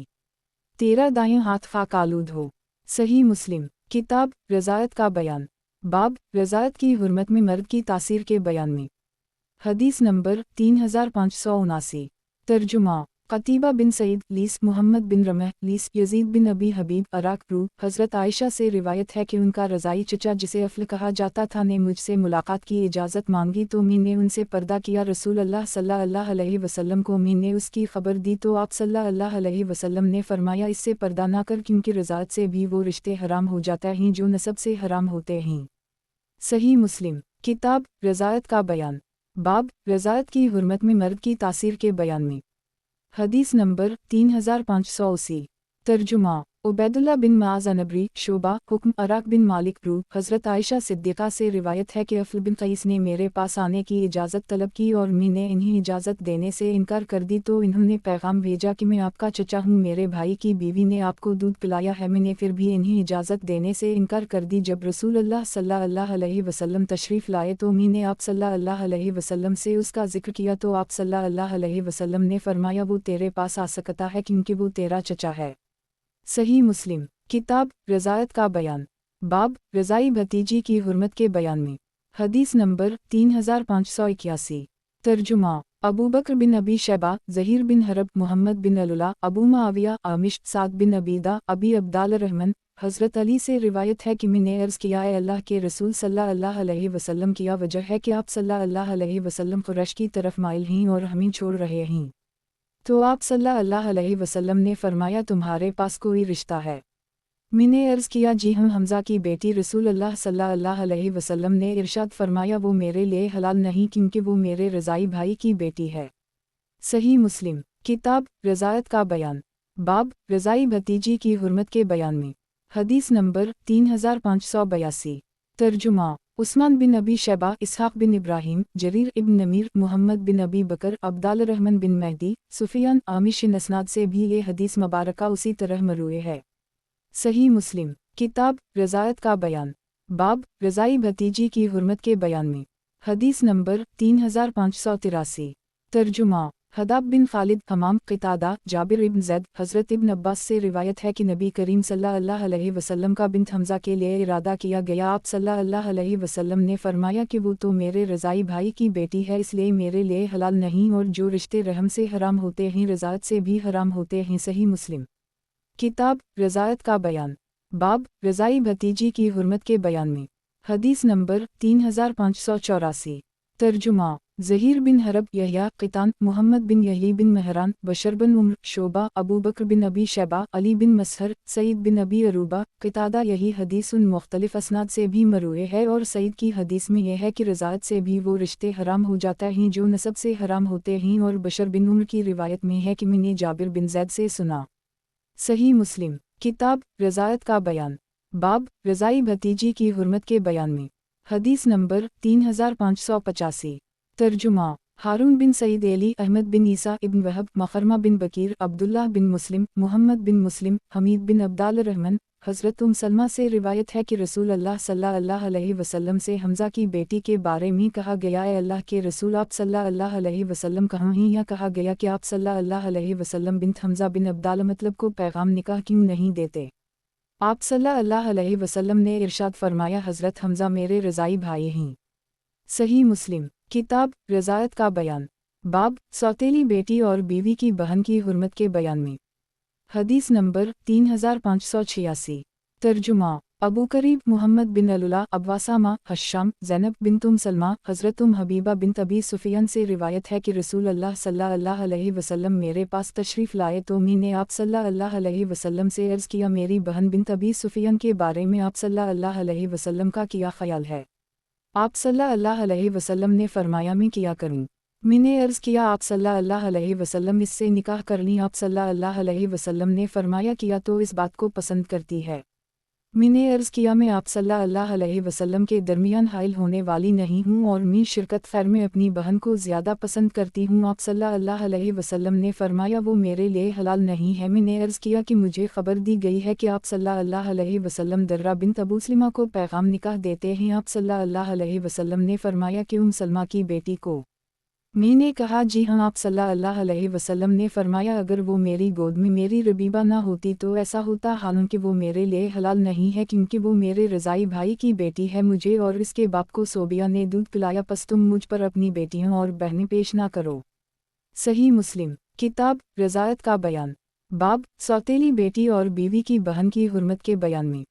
तेरा दायां हाथ खाक आलूद हो। सही मुस्लिम किताब रज़ायत का बयान, बाब रज़ायत की हुर्मत में मर्द की तासीर के बयान में। हदीस नंबर 3579। तर्जुमा क़तीबा बिन सईद लीस मोहम्मद बिन रमह लीस यजीद बिन अबी हबीब अराक रू हज़रत आयशा से रिवायत है कि उनका रज़ाई चचा जिसे अफ़ल कहा जाता था ने मुझसे मुलाकात की इजाज़त मांगी तो मैंने उनसे पर्दा किया। रसूलुल्लाह सल्लल्लाहु अलैहि वसल्लम को मैंने उसकी खबर दी तो आप सल्लल्लाहु अलैहि वसल्लम ने फरमाया, इससे पर्दा ना कर, क्योंकि रज़ायत से भी वो रिश्ते हराम हो जाते हैं जो नसब से हराम होते हैं। सही मुस्लिम किताब रज़ायत का बयान, बाब रज़ायत की हुर्मत में मर्द की तासीर के बयान में। हदीस नंबर 3580। तर्जुमा उबैदुल्लाह बिन माज़ अनबरी शोबा हुक्म अराक बिन मालिक रू हज़रत आयशा सिद्दीक़ा से रिवायत है कि अफ़ल बिन क़ैस ने मेरे पास आने की इजाज़त तलब की और मैंने इन्हें इजाज़त देने से इनकार कर दी तो इन्होंने पैगाम भेजा कि मैं आपका चचा हूँ, मेरे भाई की बीवी ने आपको दूध पिलाया है। मैंने फिर भी इन्हें इजाज़त देने से इनकार कर दी। जब रसूलुल्लाह सल्लल्लाहु अलैहि वसल्लम तशरीफ़ लाए तो मैंने आप सल्लल्लाहु अलैहि वसल्लम से उसका ज़िक्र किया तो आप सल्लल्लाहु अलैहि वसल्लम ने फरमाया, वो तेरे पास आ सकता है क्योंकि वो तेरा चचा है। सही मुस्लिम किताब रज़ायत का बयान, बाब रज़ाई भतीजी की हुर्मत के बयान में। हदीस नंबर 3581। तर्जुमा अबू बकर बिन अबी शैबा ज़हीर बिन हरब मोहम्मद बिन अल्ला अबू मुआविया आमिश साद बिन अबीदा अबी अब्दाल रहमान हज़रत अली से रिवायत है कि मैंने अर्ज़ किया, है अल्लाह के रसूल सल्लल्लाहु अलैहि वसल्लम किया वजह है कि आप सल्लल्लाहु अलैहि वसल्लम कुरैश की तरफ माइल हैं और हमें छोड़ रहे हैं। तो आप सल्लल्लाहु अलैहि वसल्लम ने फरमाया, तुम्हारे पास कोई रिश्ता है? मैंने अर्ज़ किया, जी हम हमज़ा की बेटी। रसूलुल्लाह सल्लल्लाहु अलैहि वसल्लम ने इरशाद फरमाया, वो मेरे लिए हलाल नहीं क्योंकि वो मेरे रज़ाई भाई की बेटी है। सही मुस्लिम किताब रज़ायत का बयान, बाब रज़ाई भतीजी की हुर्मत के बयान में। हदीस नंबर 3582। तर्जुमा उस्मान बिन अबी शैबा इसहाक़ बिन इब्राहीम जरीर इब्न नमीर मोहम्मद बिन अबी बकर अब्दाल रहमान बिन महदी सुफियान आमिश नसनाद से भी ये हदीस मुबारका उसी तरह मरवी है। सही मुस्लिम किताब रज़ायत का बयान, बाब रज़ाई भतीजी की हुर्मत के बयान में। हदीस नंबर 3583। तर्जुमा हदाब बिन खालिद हमाम क़तादा जाबिर इब्न ज़ैद हज़रत इब्न अब्बास से रिवायत है कि नबी करीम सल्लल्लाहु अलैहि वसल्लम का बिन्त हमज़ा के लिए इरादा किया गया। आप सल्लल्लाहु अलैहि वसल्लम ने फरमाया कि वो तो मेरे रज़ाई भाई की बेटी है, इसलिए मेरे लिए हलाल नहीं, और जो रिश्ते रहम से हराम होते हैं रज़ात से भी हराम होते हैं। सही मुस्लिम। किताब रज़ात का बयान, बाब रज़ाई भतीजी की हुर्मत के बयान में। हदीस नंबर 3584। तर्जुमा ज़हीर बिन हरब यहया क़ितान मुहम्मद बिन यही बिन महरान बशर बिन उम्र शोबा अबू बकर बिन अबी शैबा अली बिन मसहर सईद बिन अबी अरूबा क़तादा। यही हदीस उन मुख्तलिफ असनाद से भी मरूए है, और सईद की हदीस में यह है कि रज़ात से भी वो रिश्ते हराम हो जाता हैं जो नसब से हराम होते हैं, और बशर बिन उम्र की रिवायत में है कि मैंने जाबिर बिन ज़ैद से सुना। सही मुस्लिम। किताब रज़ात का बयान, बाब रज़ाई भतीजी की हुर्मत के बयान में। हदीस नंबर 3585। तर्जुमा हारून बिन सईद एली अहमद बिन ईसा इब्न वहब मखरमा बिन बकीर अब्दुल्लाह बिन मुस्लिम मुहम्मद बिन मुस्लिम हमीद बिन अब्दाल रहमान। हज़रत सलमा से रिवायत है कि रसूल अल्लाह सल्लल्लाहु अलैहि वसल्लम से हमज़ा की बेटी के बारे में कहा गया है, अल्लाह के रसूल आप सल्लल्लाहु अलैहि वसल्लम कहाँ हैं? या कहा गया कि आप सल्लल्लाहु अलैहि वसल्लम बिन्त हमज़ा बिन अब्दाल मतलब को पैगाम निकाह क्यों नहीं देते? आप सल्लल्लाहु अलैहि वसल्लम ने इरशाद फरमाया, हज़रत हमज़ा मेरे रज़ाई भाई हैं। सही मुस्लिम। किताब रज़ात का बयान, बाब सौतेली बेटी और बीवी की बहन की हुर्मत के बयान में। हदीस नंबर 3586। तर्जुमा अबू करीब मुहम्मद बिन अलुला अब्वासामा हश्शाम ज़ैनब बिन सलमा हज़रत हबीबा बिन अबी सुफियान से रिवायत है कि रसूल अल्लाह सल्लल्लाहु अलैहि वसल्लम मेरे पास तशरीफ़ लाए तो मैंने आप सल्लल्लाहु अलैहि वसल्लम से अर्ज़ किया, मेरी बहन बिन अबी सुफियान के बारे में आप सल्लल्लाहु अलैहि वसल्लम का क्या ख्याल है? आप सल्लल्लाहु अलैहि वसल्लम ने फरमाया, मैं क्या करूं? मैंने अर्ज़ किया, आप सल्लल्लाहु अलैहि वसल्लम इससे निकाह कर ली। आप सल्लल्लाहु अलैहि वसल्लम ने फरमाया, किया तो इस बात को पसंद करती है? मैंने अर्ज़ किया, मैं आप सल्लल्लाहु अलैहि वसल्लम के दरमियान हाइल होने वाली नहीं हूँ, और मैं शिरकत खैर में अपनी बहन को ज़्यादा पसंद करती हूँ। आप सल्लल्लाहु अलैहि वसल्लम ने फरमाया, वो मेरे लिए हलाल नहीं है। मैंने अर्ज़ किया कि मुझे ख़बर दी गई है कि आप सल्लल्लाहु अलैहि वसल्लम दर्रा बिन्त अबू सलमा को पैगाम निकाह देते हैं। आप सल्लल्लाहु अलैहि वसल्लम ने फरमाया कि सलमा की बेटी को? मैंने कहा, जी हाँ। आप सल्लल्लाहु अलैहि वसल्लम ने फरमाया, अगर वो मेरी गोद में मेरी रबीबा ना होती तो ऐसा होता, हालांकि वो मेरे लिए हलाल नहीं है क्योंकि वो मेरे रज़ाई भाई की बेटी है। मुझे और इसके बाप को सोबिया ने दूध पिलाया, पस तुम मुझ पर अपनी बेटियां और बहनें पेश ना करो। सही मुस्लिम। किताब रज़ात का बयान, बाब सौतेली बेटी और बीवी की बहन की हुर्मत के बयान में।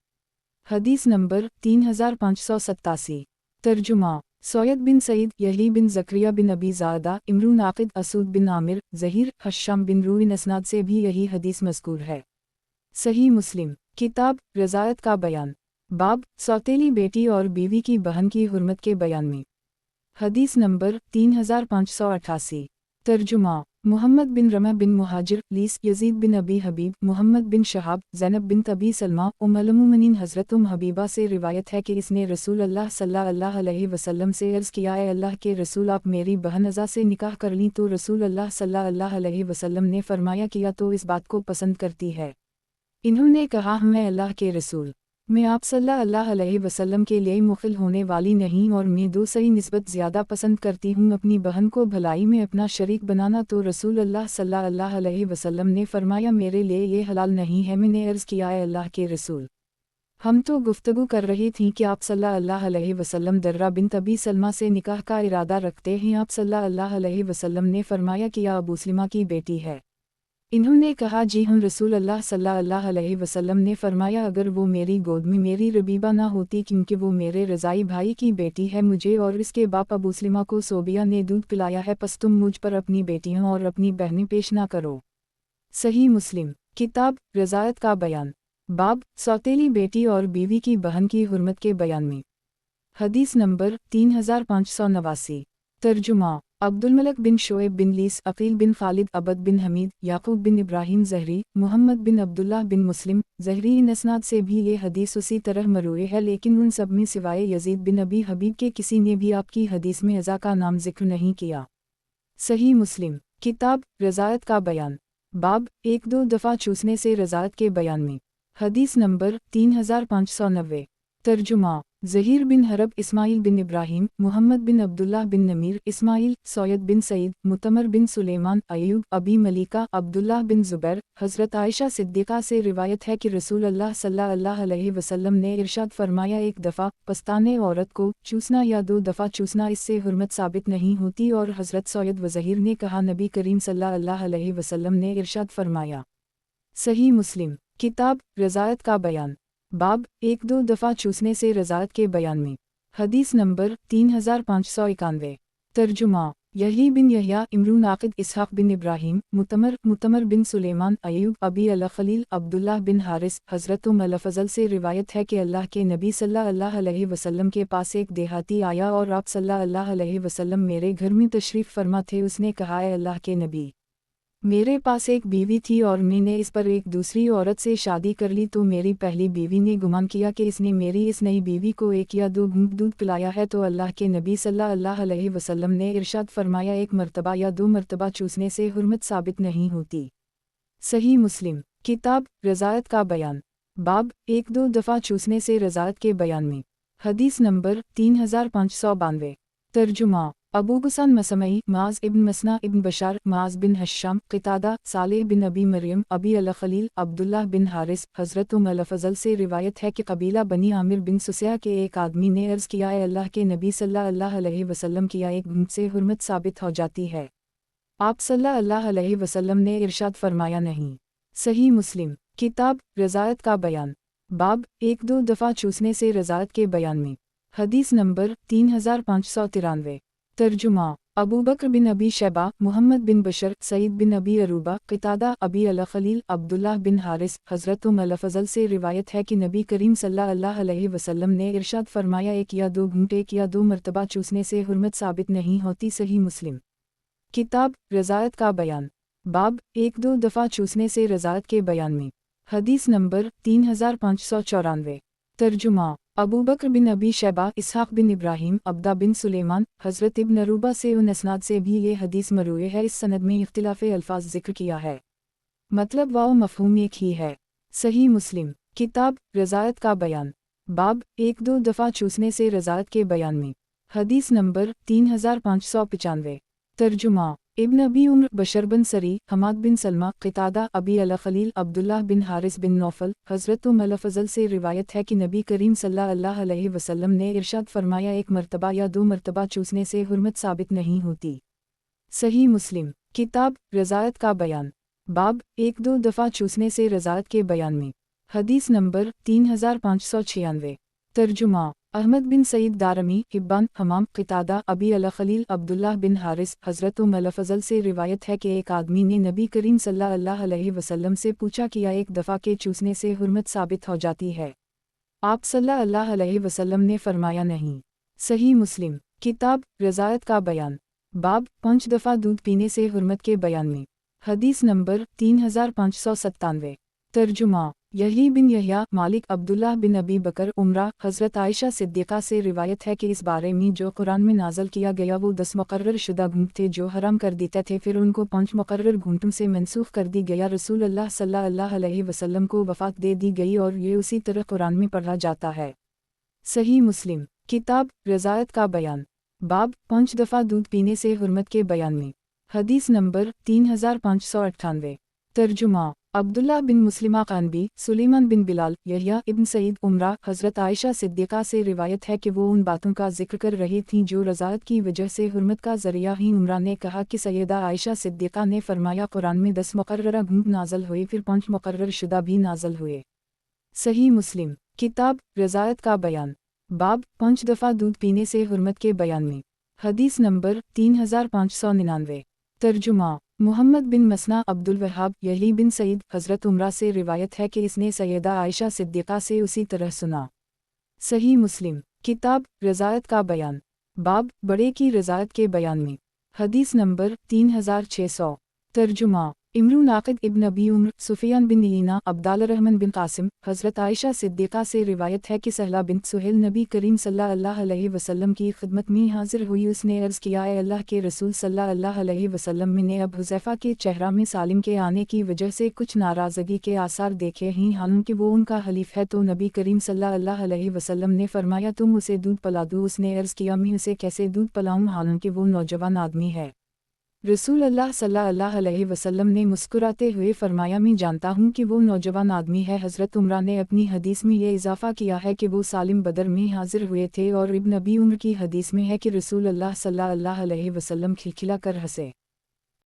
हदीस नंबर 3587। तर्जुमा सौयद बिन सईद यही बिन ज़करिया बिन अबी ज़ादा इमरून आक़िद असूद बिन आमिर ज़हीर हश्शाम बिन रूइन असनाद से भी यही हदीस मज़कूर है। सही मुस्लिम। किताब रज़ात का बयान, बाब सौतेली बेटी और बीवी की बहन की हुर्मत के बयान में। हदीस नंबर 3588। तर्जुमा मुहम्मद बिन रमा बिन मुहाजिर लीस यजीद बिन अबी हबीब मुहम्मद बिन शहाब ज़ैनब बिन अबी सलमा उम्मुल-मुमिनीन हज़रत हबीबा से रिवायत है कि इसने रसूल अल्लाह सल्लल्लाहु अलैहि वसल्लम से अर्ज़ किया, है अल्लाह के रसूल आप मेरी बहन अज़ा से निकाह कर लीं? तो रसूल अल्लाह सल्लल्लाहु अलैहि वसल्लम ने फरमाया, किया तो इस बात को पसंद करती है? इन्होंने कहा, मैं अल्लाह के रसूल, मैं आप सल्लल्लाहु अलैहि वसल्लम के लिए मुखिल होने वाली नहीं, और मैं दो सही निस्बत ज़्यादा पसंद करती हूँ, अपनी बहन को भलाई में अपना शरीक बनाना। तो रसूल अल्लाह सल्लल्लाहु अलैहि वसल्लम ने फरमाया, मेरे लिए ये हलाल नहीं है। मैंने अर्ज़ किया, है अल्लाह के रसूल, हम तो गुफ्तगू कर रही थीं कि आप सल्लल्लाहु अलैहि वसल्लम दर्रा बिन्त अबी सलमा से निकाह का इरादा रखते हैं। आप सल्लल्लाहु अलैहि वसल्लम ने फरमाया, किया अबू सलमा की बेटी है? इन्होंने कहा, जी हम। रसूल अल्लाह सल्लल्लाहु अलैहि वसल्लम ने फरमाया, अगर वो मेरी गोद में मेरी रबीबा ना होती क्योंकि वो मेरे रज़ाई भाई की बेटी है, मुझे और इसके बाप अबू सलमा को सोबिया ने दूध पिलाया है, पस तुम मुझ पर अपनी बेटियां और अपनी बहनें पेश ना करो। सही मुस्लिम। किताब रज़ात का बयान, बाब सौतेली बेटी और बीवी की बहन की हुर्मत के बयान में। हदीस नंबर 3589। तर्जुमा अब्दुल मलिक बिन शोएब बिन लीस अकील बिन खालिद अबद बिन हमीद याकूब बिन इब्राहिम ज़हरी मुहम्मद बिन अब्दुल्लाह बिन मुस्लिम ज़हरी। इन असनाद से भी ये हदीस उसी तरह मरूए है, लेकिन उन सब में सिवाय यजीद बिन अबी हबीब के किसी ने भी आपकी हदीस में अज़ा का नाम जिक्र नहीं किया। सही मुस्लिम। किताब रज़ात का बयान, बाब एक दो दफ़ा चूसने से रज़ात के बयान में। हदीस नंबर 3590। तर्जुमा ज़हीर बिन हरब, इस्माइल बिन इब्राहिम, मुहम्मद बिन अब्दुल्लाह बिन नमीर, इस्माइल, सौयद बिन सईद, मुतमर बिन सुलेमान, अयूब, अबी मलिका, अब्दुल्लाह बिन ज़ुबैर। हज़रत आयशा सिद्दीक़ा से रिवायत है कि रसूल अल्लाह सल्लल्लाहु अलैहि वसल्लम ने इरशाद फरमाया, एक दफ़ा पछताने औरत को चूसना या 2 दफ़ा चूसना इससे हुर्मत साबित नहीं होती। और हज़रत सौयद व ज़हीर ने कहा, नबी करीम सल्लल्लाहु अलैहि वसल्लम ने इरशाद फरमाया। सही मुस्लिम, किताब रज़ायत का बयान, बाब 1-2 दफ़ा चूसने से रज़ायत के बयान में। हदीस नंबर 3591। तर्जुमा, यही बिन यहया, इमरून आक़िद, इसहाक़ बिन इब्राहिम, मुतमर बिन सुलेमान, अयूब, अबी अल-खलील, अब्दुल्लाह बिन हारिस। हज़रत अल-फ़ज़ल से रिवायत है कि अल्लाह के नबी सल्लल्लाहु अलैहि वसल्लम के पास एक देहाती आया और आप सल्लल्लाहु अलैहि वसल्लम मेरे घर में तशरीफ़ फरमा थे। उसने कहा, ऐ अल्लाह के नबी, मेरे पास एक बीवी थी और मैंने इस पर एक दूसरी औरत से शादी कर ली, तो मेरी पहली बीवी ने गुमान किया कि इसने मेरी इस नई बीवी को 1 या 2 घूंट दूध पिलाया है। तो अल्लाह के नबी सल्लल्लाहु अलैहि वसल्लम ने इरशाद फरमाया, 1 मरतबा या 2 मरतबा चूसने से हुर्मत साबित नहीं होती। सही मुस्लिम, किताब रज़ायत का बयान, बाब 1-2 दफ़ा चूसने से रज़ायत के बयान में। हदीस नंबर 3592। तर्जुमा, अबू गुसान मसमई, माज़ इब्न मसना इब्न बशार, माज़ बिन हश्शाम, क़तादा, सालेह बिन अबी मरियम, अबी अल-खलील, अब्दुल्लाह बिन हारिस। हज़रत अल-फ़ज़ल से रिवायत है कि कबीला बनी आमिर बिन सुसया के एक आदमी ने अर्ज़ किया, ऐ अल्लाह के नबी सल्लल्लाहु अलैहि वसल्लम किया एक घूंट से हुर्मत साबित हो जाती है। आप सल्लल्लाहु अलैहि वसल्लम ने इरशाद फरमाया, नहीं। सही मुस्लिम, किताब रज़ायत का बयान, बाब 1-2 दफ़ा चूसने से रज़ायत के बयान में। हदीस नंबर 3593। तर्जुमा, अबू बकर बिन अबी शैबा, मुहम्मद बिन बशर, सईद बिन अबी अरूबा, क़तादा, अबी अल-खलील, अब्दुल्लाह बिन हारिस। हज़रत अल-फ़ज़ल से रिवायत है कि नबी करीम सल्लल्लाहु अलैहि वसल्लम ने इरशाद फरमाया, 1 या 2 घूंट 1 या 2 मरतबा चूसने से हुर्मत साबित नहीं होती। सही मुस्लिम, किताब रज़ायत का बयान, बाब 1-2 दफ़ा चूसने से रज़ायत के बयान में। हदीस नंबर 3594। तर्जुमा, अबू बकर बिन अबी शैबा, इसहाक़ बिन इब्राहिम, अब्दा बिन सुलेमान, हज़रत इब्न अरूबा से उन असनाद से भी ये हदीस मरूए है। इस सनद में इख्तिलाफ़ अल्फाज ज़िक्र किया है, मतलब वाव मफ़हूम एक ही है। सही मुस्लिम, किताब रज़ायत का बयान, बाब 1-2 दफ़ा चूसने से रज़ायत के बयान में। हदीस नंबर 3595। तर्जुमा, इब्न अबी उम्र, बशर बिन सरी, हमाद बिन सलमा, क़तादा, अबी अल-खलील, अब्दुल्लाह बिन हारिस बिन नौफल। हज़रत अल-फ़ज़ल से रिवायत है कि नबी करीम सल्लल्लाहु अलैहि वसल्लम ने इरशाद फरमाया, 1 मरतबा या 2 मरतबा चूसने से हुर्मत साबित नहीं होती। सही मुस्लिम, किताब रज़ायत का बयान, बाब 1-2 दफ़ा चूसने से रज़ायत के बयान में। हदीस नंबर 3596। तर्जुमा, अहमद बिन सईद दारमी, हिब्बान, हमाम, क़तादा, अबी अल-खलील, अब्दुल्लाह बिन हारिस। हज़रत अल-फ़ज़ल से रिवायत है कि एक आदमी ने नबी करीम सल्लल्लाहु अलैहि वसल्लम से पूछा, किया 1 दफ़ा के चूसने से हुर्मत साबित हो जाती है? आप सल्लल्लाहु अलैहि वसल्लम ने फरमाया, नहीं। सही मुस्लिम, किताब रज़ायत का बयान, बाब 5 दफ़ा दूध पीने से हुर्मत के बयान में। हदीस नंबर 3597। तर्जुमा, यही बिन यहया, मालिक, अब्दुल्लाह बिन अबी बकर, उमरा। हज़रत आयशा सिद्दीक़ा से रिवायत है कि इस बारे में जो कुरान में नाज़ल किया गया वो 10 मुक़र्रर शुदा घूंट थे जो हराम कर देते थे, फिर उनको 5 मुक़र्रर घूंटों से मनसूख़ कर दी गया। रसूल अल्लाह सल्लल्लाहु अलैहि वसल्लम को वफ़ात दे दी गई और ये उसी तरह कुरान में पढ़ा जाता है। सही मुस्लिम, किताब रज़ायत का बयान, बाब 5 दफ़ा दूध पीने से हुर्मत के बयान में। हदीस नंबर 3598। तर्जुमा, अब्दुल्लाह बिन मुस्लिमा क़ानबी, सुलेमान बिन बिलाल, यहया इब्न सईद, उमरा। हज़रत आयशा सिद्दीक़ा से रिवायत है कि वो उन बातों का जिक्र कर रही थीं जो रज़ायत की वजह से हुर्मत का ज़रिया ही। उमरा ने कहा कि सैयदा आयशा सिद्दीक़ा ने फरमाया, कुरान में 10 मुक़र्ररा घूंट नाज़ल हुए, फिर 5 मुक़र्रर शुदा भी नाज़ल हुए। सही मुस्लिम, किताब रज़ायत का बयान, बाब 5 दफ़ा दूध पीने से हुर्मत के बयान में। हदीस नंबर 3599। तर्जुमा, मुहम्मद बिन मसना, अब्दुल वहाब, यही बिन सईद। हज़रत उमरा से रिवायत है कि इसने सैयदा आयशा सिद्दीक़ा से उसी तरह सुना। सही मुस्लिम, किताब रज़ायत का बयान, बाब बड़े की रज़ायत के बयान में। हदीस नंबर 3600। तर्जुमा, इमरू नाक़िद इब्न अबी उम्र, सुफियान बिन ईना, अब्दालरहमान बिन कासिम, हज़रत आयशा सिद्दीक़ा से रिवायत है कि सहला बिन्त सुहेल नबी करीम सल्लल्लाहु अलैहि वसल्लम की खिदमत में हाजिर हुई। उसने अर्ज़ किया, ए अल्लाह के रसूल सल्लल्लाहु अलैहि वसल्लम, मैंने अब हुज़ैफ़ा के चेहरा में सालिम के आने की वजह से कुछ नाराज़गी के आसार देखे हैं, हालांकि वो उनका हलीफ है। तो नबी करीम सल्लल्लाहु अलैहि वसल्लम ने फरमाया, तुम उसे दूध पिला दो। उसने अर्ज़ किया, मैं उसे कैसे दूध पिलाऊँ हालांकि वो नौजवान आदमी है। रसूल अल्लाह सल्लल्लाहु अलैहि वसल्लम ने मुस्कुराते हुए फरमाया, मैं जानता हूँ कि वो नौजवान आदमी है। हज़रत उमरा ने अपनी हदीस में ये इजाफ़ा किया है कि वो सालिम बदर में हाजिर हुए थे, और इब्न अबी उम्र की हदीस में है कि रसूल अल्लाह सल्लल्लाहु अलैहि वसल्लम खिलखिला कर हंसे।